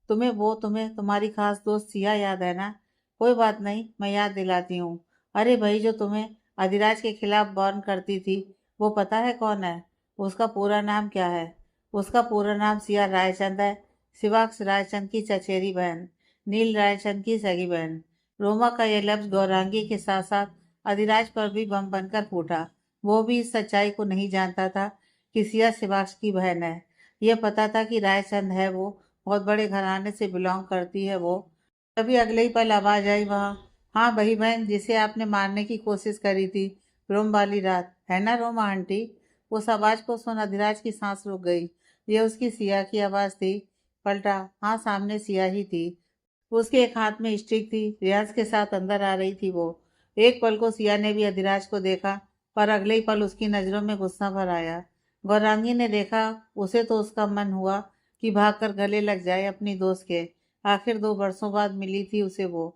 तुम्हें तुम्हारी खास दोस्त सिया याद है ना? कोई बात नहीं, मैं याद दिलाती हूँ। अरे भाई, जो तुम्हें अधिराज के खिलाफ बॉर्न करती थी, वो पता है कौन है? उसका पूरा नाम क्या है? उसका पूरा नाम सिया रायचंद है। शिवाक्ष रायचंद की चचेरी बहन, नील रायचंद की सगी बहन। रोमा का यह लफ्ज गौरांगी के साथ साथ अधिराज पर भी बम बनकर फूटा। वो भी इस सच्चाई को नहीं जानता था कि सिया शिवाक्ष की बहन है। यह पता था कि रायचंद है वो, बहुत बड़े घराने से बिलोंग करती है वो। तभी अगले ही पल आवाज आई वहां, हाँ वही बहन जिसे आपने मारने की कोशिश करी थी रोम वाली रात, है ना रोमा आंटी? उस आवाज को सुन अधिराज की सांस रुक गई। ये उसकी सिया की आवाज थी। पलटा, हाँ सामने सिया ही थी। उसके एक हाथ में स्टिक थी। रियाज के साथ अंदर आ रही थी वो। एक पल को सिया ने भी अधिराज को देखा, पर अगले ही पल उसकी नजरों में गुस्सा भर आया। गौरांगी ने देखा उसे तो उसका मन हुआ कि भागकर गले लग जाए अपनी दोस्त के। आखिर 2 वर्षों बाद मिली थी उसे वो।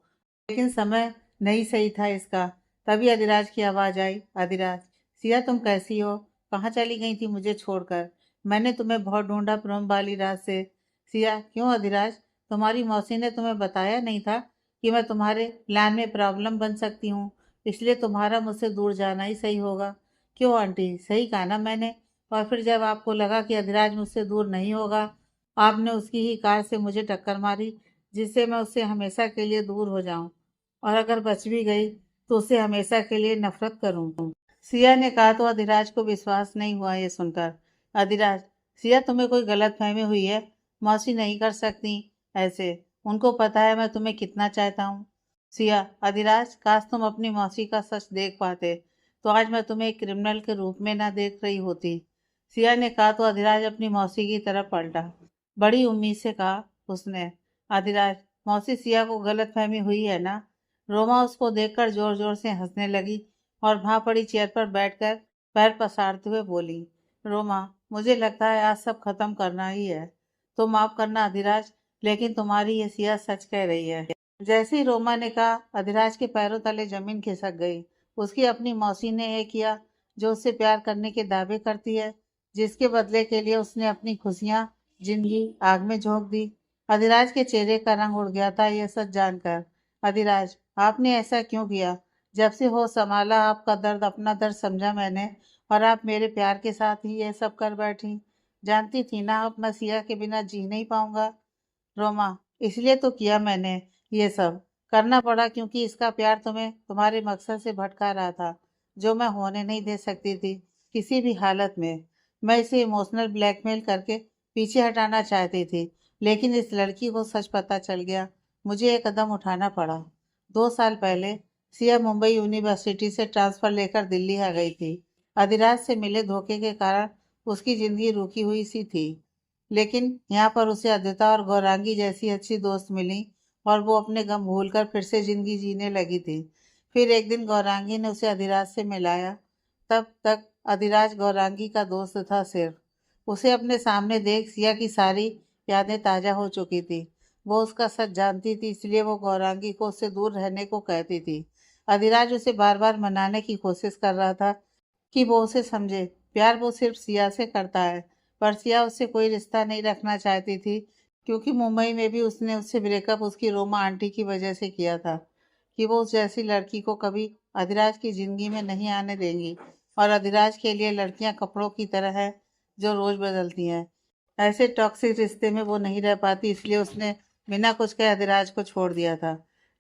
लेकिन समय नहीं सही था इसका। तभी अधिराज की आवाज आई, अधिराज, सिया तुम कैसी हो? कहाँ चली गई थी मुझे छोड़कर? मैंने तुम्हें बहुत ढूंढा प्रोम वाली रात से। सिया, क्यों अधिराज? तुम्हारी मौसी ने तुम्हें बताया नहीं था कि मैं तुम्हारे प्लान में प्रॉब्लम बन सकती हूँ, इसलिए तुम्हारा मुझसे दूर जाना ही सही होगा। क्यों आंटी, सही कहा ना मैंने? और फिर जब आपको लगा कि अधिराज मुझसे दूर नहीं होगा, आपने उसकी ही कार से मुझे टक्कर मारी, जिससे मैं उससे हमेशा के लिए दूर हो जाऊं, और अगर बच भी गई तो उससे हमेशा के लिए नफरत करूं। सिया ने कहा तो अधिराज को विश्वास नहीं हुआ ये सुनकर। अधिराज, सिया तुम्हें कोई गलत फहमी हुई है। मौसी नहीं कर सकती ऐसे। उनको पता है मैं तुम्हें कितना चाहता हूँ। सिया, अधिराज, काश तुम अपनी मौसी का सच देख पाते, तो आज मैं तुम्हें एक क्रिमिनल के रूप में ना देख रही होती। सिया ने कहा तो अधिराज अपनी मौसी की तरफ पलटा। बड़ी उम्मीद से कहा उसने। अधिराज, मौसी, सिया को गलत फहमी हुई है ना? रोमा उसको देखकर जोर जोर से हंसने लगी और भां पड़ी चेयर पर बैठकर पैर पसारते हुए बोली, रोमा, मुझे लगता है आज सब खत्म करना ही है। तो माफ करना अधिराज, लेकिन तुम्हारी ये सिया सच कह रही है। जैसे ही रोमा ने कहा, अधिराज के पैरों तले जमीन खिसक गई। उसकी अपनी मौसी ने ये किया जो उससे प्यार करने के दावे करती है, जिसके बदले के लिए उसने अपनी खुशियां, जिंदगी आग में झोंक दी। अधिराज के चेहरे का रंग उड़ गया था यह सच जानकर। अधिराज, आपने ऐसा क्यों किया? जब से होश संभाला आपका दर्द, अपना दर्द समझा मैंने, और आप मेरे प्यार के साथ ही ये सब कर बैठी। जानती थी ना अब मैं सिया के बिना जी नहीं पाऊंगा। रोमा, इसलिए तो किया मैंने ये सब। करना पड़ा क्योंकि इसका प्यार तुम्हें तुम्हारे मकसद से भटका रहा था, जो मैं होने नहीं दे सकती थी किसी भी हालत में। मैं इसे इमोशनल ब्लैकमेल करके पीछे हटाना चाहती थी, लेकिन इस लड़की को सच पता चल गया। मुझे एक कदम उठाना पड़ा। 2 साल पहले सिया मुंबई यूनिवर्सिटी से ट्रांसफर लेकर दिल्ली आ गई थी। अधिराज से मिले धोखे के कारण उसकी जिंदगी रुकी हुई सी थी, लेकिन यहाँ पर उसे अदिता और गौरांगी जैसी अच्छी दोस्त मिली, और वो अपने गम भूलकर फिर से जिंदगी जीने लगी थी। फिर एक दिन गौरांगी ने उसे अधिराज से मिलाया। तब तक अधिराज गौरांगी का दोस्त था सिर्फ। उसे अपने सामने देख सिया की सारी यादें ताजा हो चुकी थी। वो उसका सच जानती थी, इसलिए वो गौरांगी को उससे दूर रहने को कहती थी। अधिराज उसे बार बार मनाने की कोशिश कर रहा था कि वो उसे समझे। प्यार वो सिर्फ सिया से करता है, पर सिया उससे कोई रिश्ता नहीं रखना चाहती थी, क्योंकि मुंबई में भी उसने उससे ब्रेकअप उसकी रोमा आंटी की वजह से किया था कि वो उस जैसी लड़की को कभी अधिराज की जिंदगी में नहीं आने देंगी। और अधिराज के लिए लड़कियां कपड़ों की तरह है जो रोज बदलती हैं। ऐसे टॉक्सिक रिश्ते में वो नहीं रह पाती, इसलिए उसने बिना कुछ कहे अधिराज को छोड़ दिया था।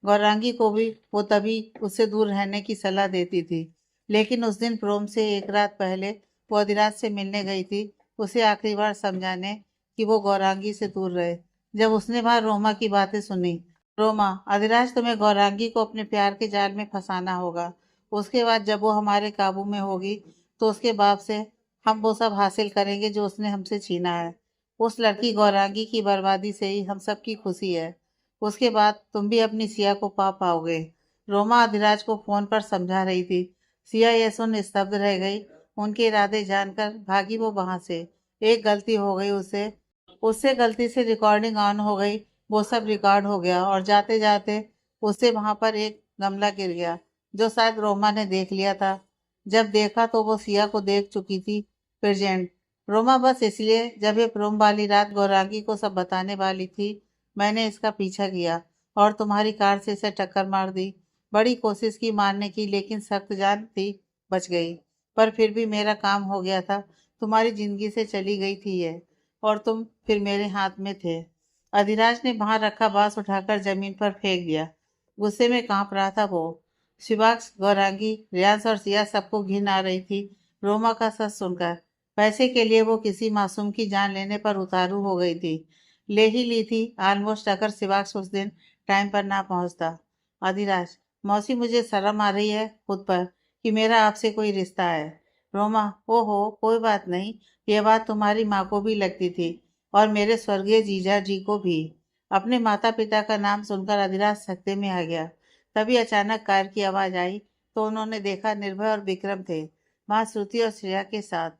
गौरांगी को भी वो तभी उससे दूर रहने की सलाह देती थी, लेकिन उस दिन प्रोम से एक रात पहले वो अधिराज से मिलने गई थी, उसे आखिरी बार समझाने कि वो गौरांगी से दूर रहे। जब उसने वहां रोमा की बातें सुनी, रोमा, अधिराज तुम्हें गौरांगी को अपने प्यार के जाल में फंसाना होगा। उसके बाद जब वो हमारे काबू में होगी, तो उसके बाद से हम वो सब हासिल करेंगे जो उसने हमसे छीना है। उस लड़की गौरांगी की बर्बादी से ही हम सबकी खुशी है। उसके बाद तुम भी अपनी सिया को पा पाओगे। रोमा अधिराज को फोन पर समझा रही थी। सिया यह सुन स्तब्ध रह गई। उनके इरादे जानकर भागी वो वहां से। एक गलती हो गई उससे उससे गलती से रिकॉर्डिंग ऑन हो गई। वो सब रिकॉर्ड हो गया, और जाते जाते उससे वहां पर एक गमला गिर गया, जो शायद रोमा ने देख लिया था। जब देखा तो वो सिया को देख चुकी थी प्रेजेंट। रोमा, बस इसलिए जब ये प्रोम वाली रात गौरांगी को सब बताने वाली थी, मैंने इसका पीछा किया और तुम्हारी कार से इसे टक्कर मार दी। बड़ी कोशिश की मारने की, लेकिन सख्त जान थी, बच गई। पर फिर भी मेरा काम हो गया था। तुम्हारी जिंदगी से चली गई थी ये, और तुम फिर मेरे हाथ में थे। अधिराज ने वहां रखा बांस उठाकर जमीन पर फेंक दिया। गुस्से में कांप रहा था वो। शिवाक्ष, गौरांगी, रियांश और सिया सबको घिन आ रही थी रोमा का सच सुनकर। पैसे के लिए वो किसी मासूम की जान लेने पर उतारू हो गई थी। ले ही ली थी ऑलमोस्ट, अगर शिवाक्ष उस दिन टाइम पर ना पहुंचता। अधिराज, मौसी मुझे शर्म आ रही है खुद पर कि मेरा आपसे कोई रिश्ता है। रोमा, ओहो कोई बात नहीं। ये बात तुम्हारी माँ को भी लगती थी, और मेरे स्वर्गीय जीजा जी को भी। अपने माता पिता का नाम सुनकर अधिराज सकते में आ गया। तभी अचानक कार की आवाज आई तो उन्होंने देखा निर्भय और विक्रम थे, माँ श्रुति और श्रेया के साथ।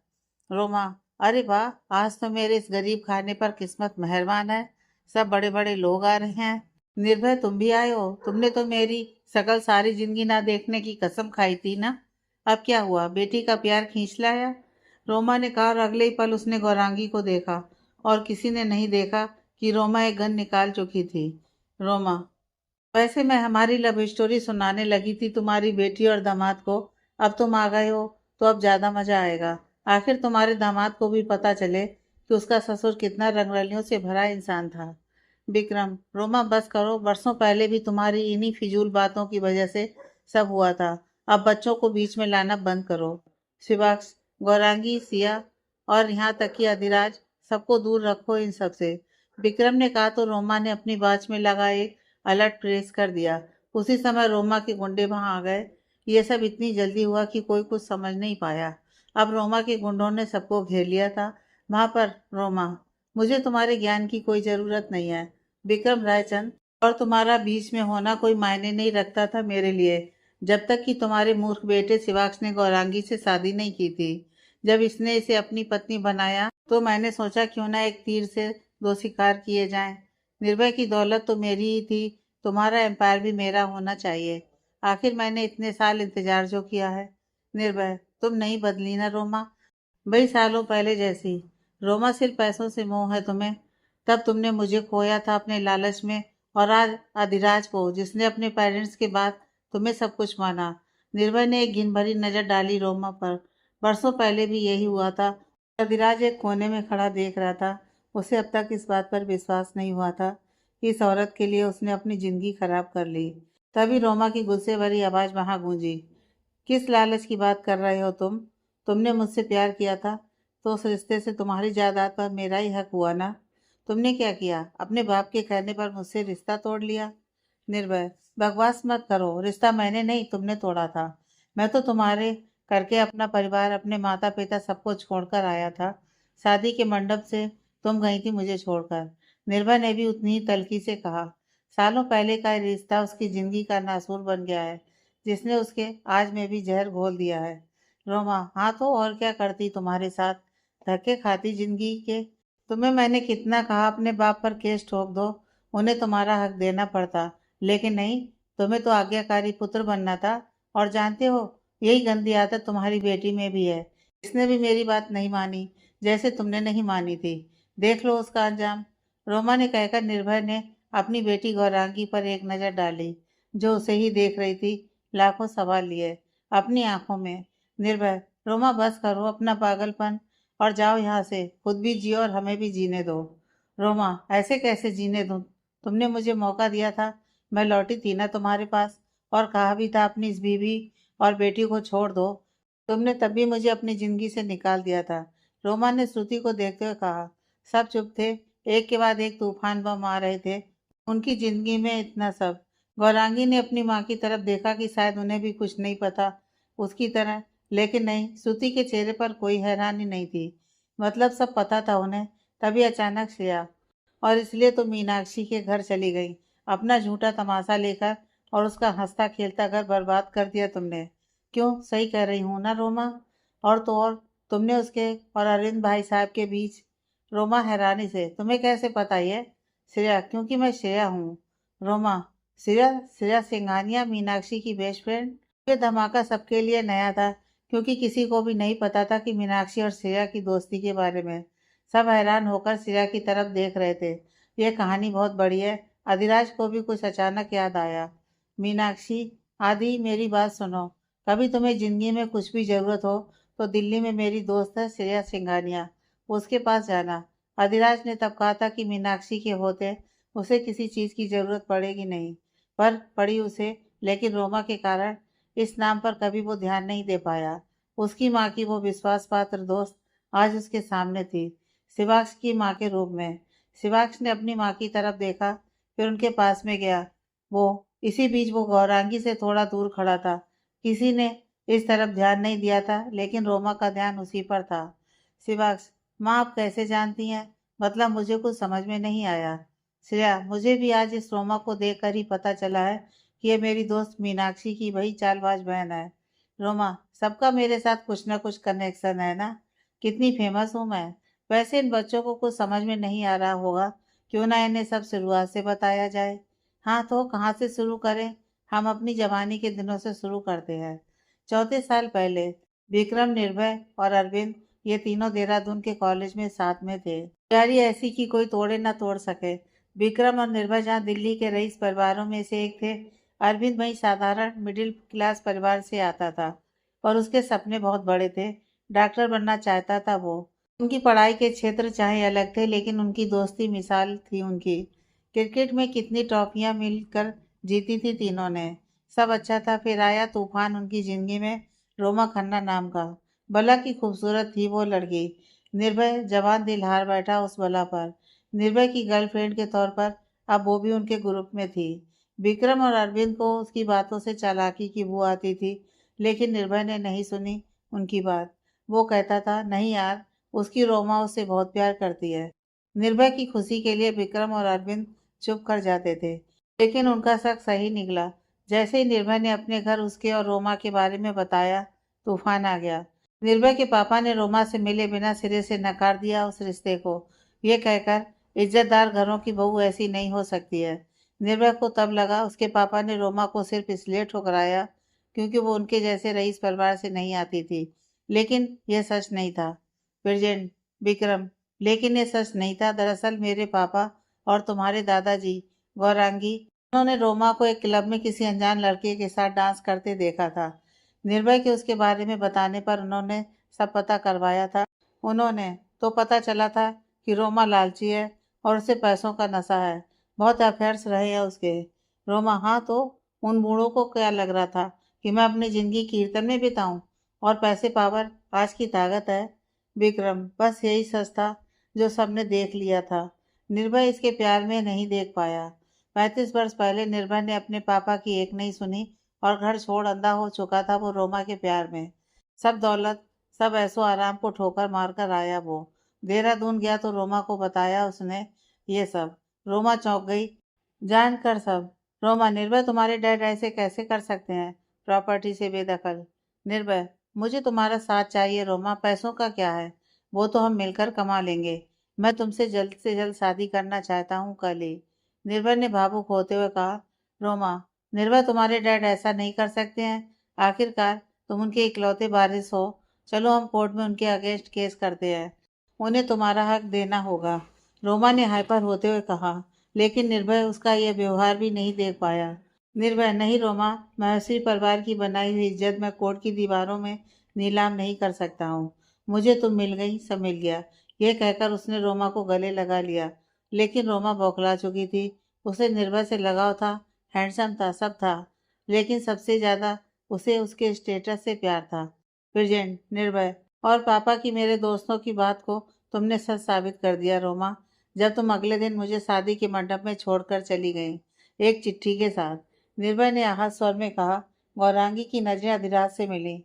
रोमा, अरे वाह, आज तो मेरे इस गरीब खाने पर किस्मत मेहरबान है। सब बड़े बड़े लोग आ रहे हैं। निर्भय, तुम भी आए हो? तुमने तो मेरी शकल सारी जिंदगी ना देखने की कसम खाई थी ना। अब क्या हुआ, बेटी का प्यार खींच लाया? रोमा ने कहा, और अगले ही पल उसने गौरांगी को देखा, और किसी ने नहीं देखा कि रोमा एक गन निकाल चुकी थी। रोमा, वैसे मैं हमारी लव स्टोरी सुनाने लगी थी तुम्हारी बेटी और दामाद को। अब तुम आ गए हो तो अब ज्यादा मजा आएगा। आखिर तुम्हारे दामाद को भी पता चले कि उसका ससुर कितना रंगरलियों से भरा इंसान था। विक्रम, रोमा बस करो, बरसों पहले भी तुम्हारी इन्हीं फिजूल बातों की वजह से सब हुआ था। अब बच्चों को बीच में लाना बंद करो। शिवाक्ष, गौरांगी, सिया और यहाँ तक कि अधिराज, सबको दूर रखो इन सब से। विक्रम ने कहा तो रोमा ने अपनी बाज में लगा एक अलर्ट प्रेस कर दिया। उसी समय रोमा के गुंडे वहां आ गए। ये सब इतनी जल्दी हुआ कि कोई कुछ समझ नहीं पाया। अब रोमा के गुंडों ने सबको घेर लिया था वहां पर। रोमा, मुझे तुम्हारे ज्ञान की कोई जरूरत नहीं है विक्रम रायचंद, और तुम्हारा बीच में होना कोई मायने नहीं रखता था मेरे लिए, जब तक कि तुम्हारे मूर्ख बेटे शिवाक्ष ने गौरांगी से शादी नहीं की थी। जब इसने इसे अपनी पत्नी बनाया तो मैंने सोचा क्यों ना एक तीर से दो शिकार किए जाएं। निर्भय की दौलत तो मेरी ही थी, तुम्हारा एम्पायर भी मेरा होना चाहिए। आखिर मैंने इतने साल इंतजार जो किया है। निर्भय, तुम नहीं बदली ना रोमा, वही सालों पहले जैसी। रोमा, सिर्फ पैसों से मोह है तुम्हें। तब तुमने मुझे खोया था अपने लालच में, और आज अधिराज को, जिसने अपने पेरेंट्स के बाद तुम्हें सब कुछ माना। निर्भय ने एक घिन भरी नजर डाली रोमा पर। बरसों पहले भी यही हुआ था। अधिराज एक कोने में खड़ा देख रहा था। उसे अब तक इस बात पर विश्वास नहीं हुआ था कि इस औरत के लिए उसने अपनी जिंदगी खराब कर ली। तभी रोमा की गुस्से भरी आवाज वहां गूंजी। किस लालच की बात कर रहे हो तुम? तुमने मुझसे प्यार किया था तो उस रिश्ते से तुम्हारी जायदाद पर मेरा ही हक हुआ ना। तुमने क्या किया? अपने बाप के कहने पर मुझसे रिश्ता तोड़ लिया। निर्भय, बकवास मत करो। रिश्ता मैंने नहीं, तुमने तोड़ा था। मैं तो तुम्हारे करके अपना परिवार, अपने माता पिता सबको छोड़कर आया था। शादी के मंडप से तुम गई थी मुझे छोड़कर। निर्भय ने भी उतनी ही तल्खी से कहा। सालों पहले का ये रिश्ता उसकी जिंदगी का नासूर बन गया है, जिसने उसके आज में भी जहर घोल दिया है। रोमा, हाँ तो और क्या करती तुम्हारे साथ? धक्के खाती जिंदगी के। तुम्हें मैंने कितना कहा अपने बाप पर केस ठोक दो, उन्हें तुम्हारा हक देना पड़ता, लेकिन नहीं, तुम्हें तो आज्ञाकारी पुत्र बनना था। और जानते हो, यही गंदी आदत तुम्हारी बेटी में भी है। इसने भी मेरी बात नहीं मानी, जैसे तुमने नहीं मानी थी। देख लो उसका अंजाम। रोमा ने कहकर निर्भय ने अपनी बेटी गौरांगी पर एक नजर डाली, जो उसे ही देख रही थी, लाखों सवाल लिए अपनी आंखों में। निर्भय, रोमा बस करो अपना पागलपन और जाओ यहाँ से। खुद भी जियो और हमें भी जीने दो। रोमा, ऐसे कैसे जीने दूं? तुमने मुझे मौका दिया था, मैं लौटी थी ना तुम्हारे पास, और कहा भी था अपनी इस बीवी और बेटी को छोड़ दो। तुमने तब भी मुझे अपनी जिंदगी से निकाल दिया था। रोमा ने श्रुति को देखते हुए कहा। सब चुप थे। एक के बाद एक तूफान बम आ रहे थे उनकी जिंदगी में, इतना सब। गौरांगी ने अपनी माँ की तरफ देखा कि शायद उन्हें भी कुछ नहीं पता उसकी तरह, लेकिन नहीं, श्रुति के चेहरे पर कोई हैरानी नहीं थी। मतलब सब पता था उन्हें। तभी अचानक श्रेया, और इसलिए तो मीनाक्षी के घर चली गई, अपना झूठा तमाशा लेकर, और उसका हंसता खेलता घर बर्बाद कर दिया तुमने। क्यों, सही कह रही हूँ ना रोमा? और तो और, तुमने उसके और अरविंद भाई साहब के बीच। रोमा हैरानी से, तुम्हें कैसे पता ये? श्रेया, क्योंकि मैं श्रेया हूँ। रोमा, श्रेया? श्रेया सिंघानिया, मीनाक्षी की बेस्ट फ्रेंड? ये धमाका सबके लिए नया था, क्योंकि किसी को भी नहीं पता था कि मीनाक्षी और श्रेया की दोस्ती के बारे में। सब हैरान होकर श्रेया की तरफ देख रहे थे। यह कहानी बहुत बड़ी है, अधिराज को भी कुछ अचानक याद आया। मीनाक्षी, आदि मेरी बात सुनो। कभी तुम्हें जिंदगी में कुछ भी जरूरत हो तो दिल्ली में मेरी दोस्त है श्रेया सिंघानिया, उसके पास जाना। अधिराज ने तब कहा था कि मीनाक्षी के होते उसे किसी चीज की जरूरत पड़ेगी नहीं, पर पड़ी उसे, लेकिन रोमा के कारण इस नाम पर कभी वो ध्यान नहीं दे पाया। उसकी माँ की वो विश्वास पात्र दोस्त आज उसके सामने थी, शिवाक्ष की माँ के रूप में। शिवाक्ष ने अपनी माँ की तरफ देखा, फिर उनके पास में गया। वो इसी बीच वो गौरांगी से थोड़ा दूर खड़ा था। किसी ने इस तरफ ध्यान नहीं दिया था, लेकिन रोमा का ध्यान उसी पर था। शिवाक्ष, माँ आप कैसे जानती हैं? मतलब मुझे कुछ समझ में नहीं आया। श्रेया, मुझे भी आज इस रोमा को देखकर ही पता चला है कि ये मेरी दोस्त मीनाक्षी की वही चालबाज बहन है। रोमा, सबका मेरे साथ कुछ ना कुछ कनेक्शन है ना। कितनी फेमस हूँ मैं। वैसे इन बच्चों को कुछ समझ में नहीं आ रहा होगा, क्यों ना इन्हें सब शुरुआत से बताया जाए। हाँ तो कहाँ से शुरू करें? हम अपनी जवानी के दिनों से शुरू करते हैं। 34 साल पहले विक्रम, निर्भय और अरविंद, ये तीनों देहरादून के कॉलेज में साथ में थे। यारी ऐसी कि कोई तोड़े ना तोड़ सके। विक्रम और निर्भय जहाँ दिल्ली के रईस परिवारों में से एक थे, अरविंद वही साधारण मिडिल क्लास परिवार से आता था, और उसके सपने बहुत बड़े थे। डॉक्टर बनना चाहता था वो। उनकी पढ़ाई के क्षेत्र चाहे अलग थे, लेकिन उनकी दोस्ती मिसाल थी उनकी। क्रिकेट में कितनी ट्रॉफियां मिलकर जीती थी तीनों ने। सब अच्छा था, फिर आया तूफान उनकी जिंदगी में, रोमा खन्ना नाम का। भला की खूबसूरत थी वो लड़की। निर्भय जवान दिल हार बैठा उस बला पर। निर्भय की गर्लफ्रेंड के तौर पर अब वो भी उनके ग्रुप में थी। विक्रम और अरविंद को उसकी बातों से चालाकी की बू आती थी, लेकिन निर्भय ने नहीं सुनी उनकी बात। वो कहता था, नहीं यार, उसकी रोमा उससे बहुत प्यार करती है। निर्भय की खुशी के लिए विक्रम और अरविंद चुप कर जाते थे, लेकिन उनका शक सही निकला। जैसे ही निर्भय ने अपने घर उसके और रोमा के बारे में बताया, तूफान आ गया। निर्भय के पापा ने रोमा से मिले बिना सिरे से नकार दिया उस रिश्ते को, ये कहकर इज्जतदार घरों की बहू ऐसी नहीं हो सकती है। निर्भय को तब लगा उसके पापा ने रोमा को सिर्फ इसलिए ठुकराया क्योंकि वो उनके जैसे रईस परिवार से नहीं आती थी, लेकिन यह सच नहीं था। प्रेजेंट विक्रम, लेकिन ये सच नहीं था। दरअसल मेरे पापा और तुम्हारे दादाजी गौरांगी, उन्होंने रोमा को एक क्लब में किसी अनजान लड़के के साथ डांस करते देखा था। निर्भय के उसके बारे में बताने पर उन्होंने सब पता करवाया था। उन्होंने तो पता चला था कि रोमा लालची है और उसे पैसों का नशा है। बहुत अफेयर्स रहे हैं उसके। रोमा, हाँ तो उन बूढ़ों को क्या लग रहा था कि मैं अपनी जिंदगी कीर्तन में बिताऊं? और पैसे पावर आज की ताकत है। विक्रम, बस यही सच था जो सबने देख लिया था। निर्भय इसके प्यार में नहीं देख पाया। 35 वर्ष पहले निर्भय ने अपने पापा की एक नहीं सुनी और घर छोड़ अंधा हो चुका था वो रोमा के प्यार में। सब दौलत, सब ऐशो आराम को ठोकर मारकर आया वो। देहरादून गया तो रोमा को बताया उसने ये सब। रोमा चौंक गई जानकर सब। रोमा, निर्भय तुम्हारे डैड ऐसे कैसे कर सकते हैं? प्रॉपर्टी से बेदखल। निर्भय, मुझे तुम्हारा साथ चाहिए रोमा, पैसों का क्या है, वो तो हम मिलकर कमा लेंगे। मैं तुमसे जल्द से जल्द शादी करना चाहता हूँ, कल ही। निर्भय ने भावुक होते हुए कहा। रोमा, निर्भय तुम्हारे डैड ऐसा नहीं कर सकते हैं। आखिरकार तुम उनके इकलौते वारिस हो। चलो हम कोर्ट में उनके अगेंस्ट केस करते हैं, उन्हें तुम्हारा हक देना होगा। रोमा ने हाइपर होते हुए कहा, लेकिन निर्भय उसका यह व्यवहार भी नहीं देख पाया। निर्भय, नहीं रोमा, महर्षि परिवार की बनाई हुई इज्जत मैं कोर्ट की दीवारों में नीलाम नहीं कर सकता हूँ। मुझे तुम मिल गई, सब मिल गया। यह कहकर उसने रोमा को गले लगा लिया, लेकिन रोमा बौखला चुकी थी। उसे निर्भय से लगाव था, हैंडसम था, सब था, लेकिन सबसे ज्यादा उसे उसके स्टेटस से प्यार था। प्रेजेंट निर्भय, और पापा की मेरे दोस्तों की बात को तुमने सच साबित कर दिया रोमा, जब तुम अगले दिन मुझे शादी के मंडप में छोड़कर चली गई, एक चिट्ठी के साथ। निर्भय ने आहत स्वर में कहा। गौरांगी की नजरें अधिराज से मिली,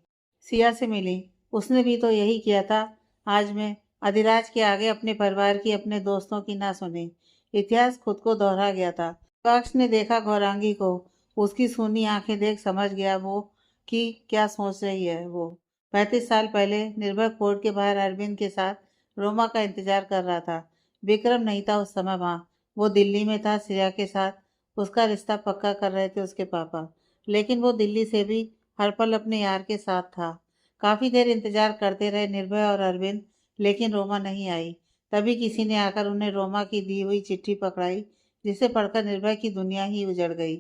सिया से मिली। उसने भी तो यही किया था। आज मैं अधिराज के आगे अपने परिवार की, अपने दोस्तों की ना सुनी। इतिहास खुद को दोहरा गया था। विपक्ष ने देखा गौरांगी को, उसकी सूनी आंखें देख समझ गया वो कि क्या सोच रही है वो। 35 साल पहले निर्भय कोर्ट के बाहर अरविंद के साथ रोमा का इंतजार कर रहा था। विक्रम नहीं था उस समय वहां, वो दिल्ली में था श्रेया के साथ। उसका रिश्ता पक्का कर रहे थे उसके पापा, लेकिन वो दिल्ली से भी हर पल अपने यार के साथ था। काफी देर इंतजार करते रहे निर्भय और अरविंद, लेकिन रोमा नहीं आई। तभी किसी ने आकर उन्हें रोमा की दी हुई चिट्ठी पकड़ाई। जिसे पढ़कर निर्भय की दुनिया ही उजड़ गई।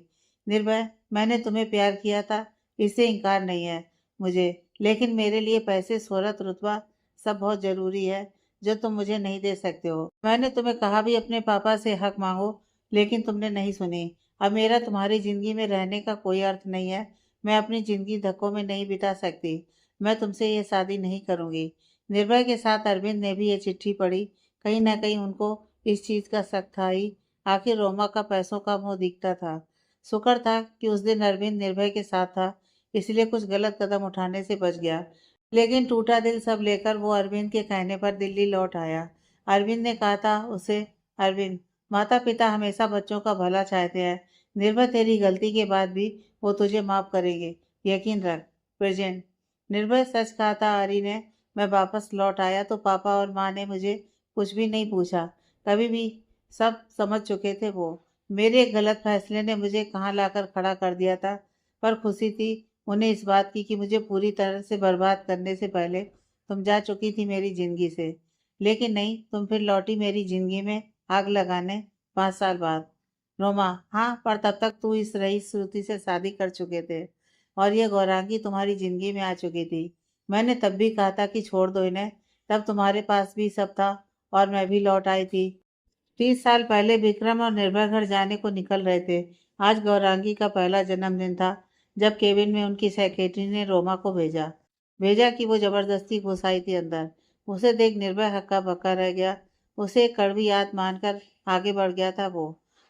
निर्भय, मैंने तुम्हें प्यार किया था, इससे इनकार नहीं है मुझे, लेकिन मेरे लिए पैसे, शोहरत, रुतबा सब बहुत जरूरी है, जो तुम मुझे नहीं दे सकते हो। मैंने तुम्हें कहा भी अपने पापा से हक मांगो, लेकिन तुमने नहीं सुनी। अब मेरा तुम्हारी जिंदगी में रहने का कोई अर्थ नहीं है। मैं अपनी जिंदगी धक्कों में नहीं बिता सकती। मैं तुमसे ये शादी नहीं करूंगी। निर्भय के साथ अरविंद ने भी ये चिट्ठी पढ़ी। कहीं ना कहीं उनको इस चीज का शक था ही। आखिर रोमा का पैसों का मुंह दिखता था। शुक्र था कि उस दिन अरविंद निर्भय के साथ था, इसलिए कुछ गलत कदम उठाने से बच गया। लेकिन टूटा दिल सब लेकर वो अरविंद के कहने पर दिल्ली लौट आया। अरविंद ने कहा था उसे, अरविंद, माता पिता हमेशा बच्चों का भला चाहते हैं। निर्भय, तेरी गलती के बाद भी वो तुझे माफ करेंगे, यकीन रख। प्रेजेंट। निर्भय, सच कहा था आरी ने। मैं वापस लौट आया तो पापा और माँ ने मुझे कुछ भी नहीं पूछा, कभी भी। सब समझ चुके थे वो। मेरे एक गलत फैसले ने मुझे कहाँ लाकर खड़ा कर दिया था। पर खुशी थी उन्हें इस बात की कि मुझे पूरी तरह से बर्बाद करने से पहले तुम जा चुकी थी मेरी जिंदगी से। लेकिन नहीं, तुम फिर लौटी मेरी जिंदगी में आग लगाने, 5 साल बाद। रोमा, हाँ, पर तब तक तू इस रईस श्रुति से शादी कर चुके थे और ये गौरांगी तुम्हारी जिंदगी में आ चुकी थी। मैंने तब भी कहा था कि छोड़ दो इन्हें, तब तुम्हारे पास भी सब था और मैं भी लौट आई थी। 30 साल पहले विक्रम और निर्भय घर जाने को निकल रहे थे। आज गौरांगी का पहला जन्मदिन था, जब केबिन में उनकी सेक्रेटरी ने रोमा को भेजा भेजा कि वो जबरदस्ती घुस आई थी अंदर। उसे देख निर्भय हक्का बक्का रह गया। उसे एक कड़वी याद मानकर आगे बढ़ गया था वो।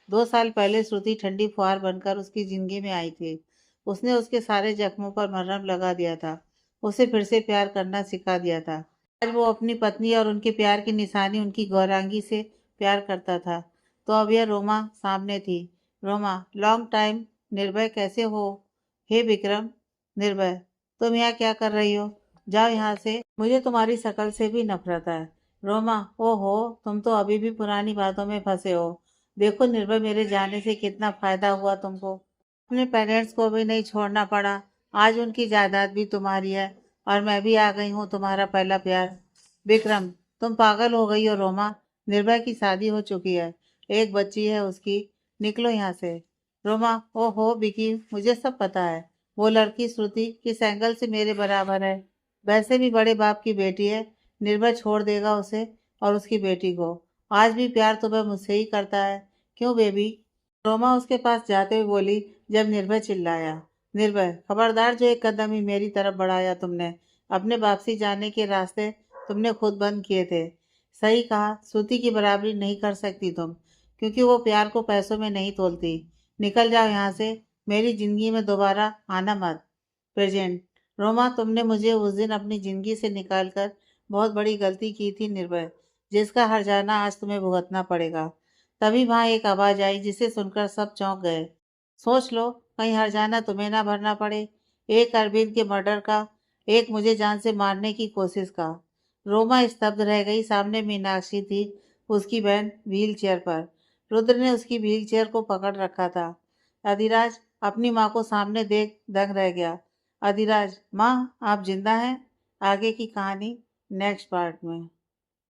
2 साल पहले श्रुति ठंडी फुहार बनकर उसकी जिंदगी में आई थी। उसने उसके सारे जख्मों पर मरहम लगा दिया था। उसे फिर से प्यार करना सिखा दिया था। आज वो अपनी पत्नी और उनके प्यार की निशानी उनकी गौरांगी से प्यार करता था। तो अब यह रोमा सामने थी। Roma, long time. निर्भय, कैसे हो? हे विक्रम। निर्भय, तुम यहाँ क्या कर रही हो? जाओ यहाँ से, मुझे तुम्हारी शकल से भी नफरत है। रोमा, ओहो, तुम तो अभी भी पुरानी बातों में फंसे हो। देखो निर्भय, मेरे जाने से कितना फायदा हुआ तुमको। अपने पेरेंट्स को भी नहीं छोड़ना पड़ा। आज उनकी जायदाद भी तुम्हारी है और मैं भी आ गई हूँ, तुम्हारा पहला प्यार। विक्रम, तुम पागल हो गई हो रोमा। निर्भय की शादी हो चुकी है, एक बच्ची है उसकी। निकलो यहाँ से। रोमा, ओहो विकी, मुझे सब पता है। वो लड़की श्रुति किस एंगल से मेरे बराबर है। वैसे भी बड़े बाप की बेटी है। निर्भय छोड़ देगा उसे और उसकी बेटी को। आज भी प्यार तो वह मुझसे ही करता है। क्यों बेबी? रोमा उसके पास जाते हुए बोली, जब निर्भय चिल्लाया। निर्भय, खबरदार, जो एक कदम ही मेरी तरफ बढ़ाया तुमने। अपने वापसी जाने के रास्ते तुमने खुद बंद किए थे। सही कहा, श्रुति की बराबरी नहीं कर सकती तुम, क्योंकि वो प्यार को पैसों में नहीं तोलती। निकल जाओ यहाँ से, मेरी जिंदगी में दोबारा आना मत। प्रेजेंट। रोमा, तुमने मुझे उस दिन अपनी जिंदगी से निकालकर बहुत बड़ी गलती की थी निर्भय, जिसका हर्जाना आज तुम्हें भुगतना पड़ेगा। तभी वहां एक आवाज आई जिसे सुनकर सब चौंक गए। सोच लो, कहीं हर्जाना तुम्हें ना भरना पड़े। एक अरविंद के मर्डर का, एक मुझे जान से मारने की कोशिश का। रोमा स्तब्ध रह गई। सामने मीनाक्षी थी, उसकी बहन, व्हील चेयर पर। रुद्र ने उसकी व्हील चेयर को पकड़ रखा था। अधिराज अपनी माँ को सामने देख दंग रह गया। अधिराज, माँ, आप जिंदा हैं? आगे की कहानी नेक्स्ट पार्ट में।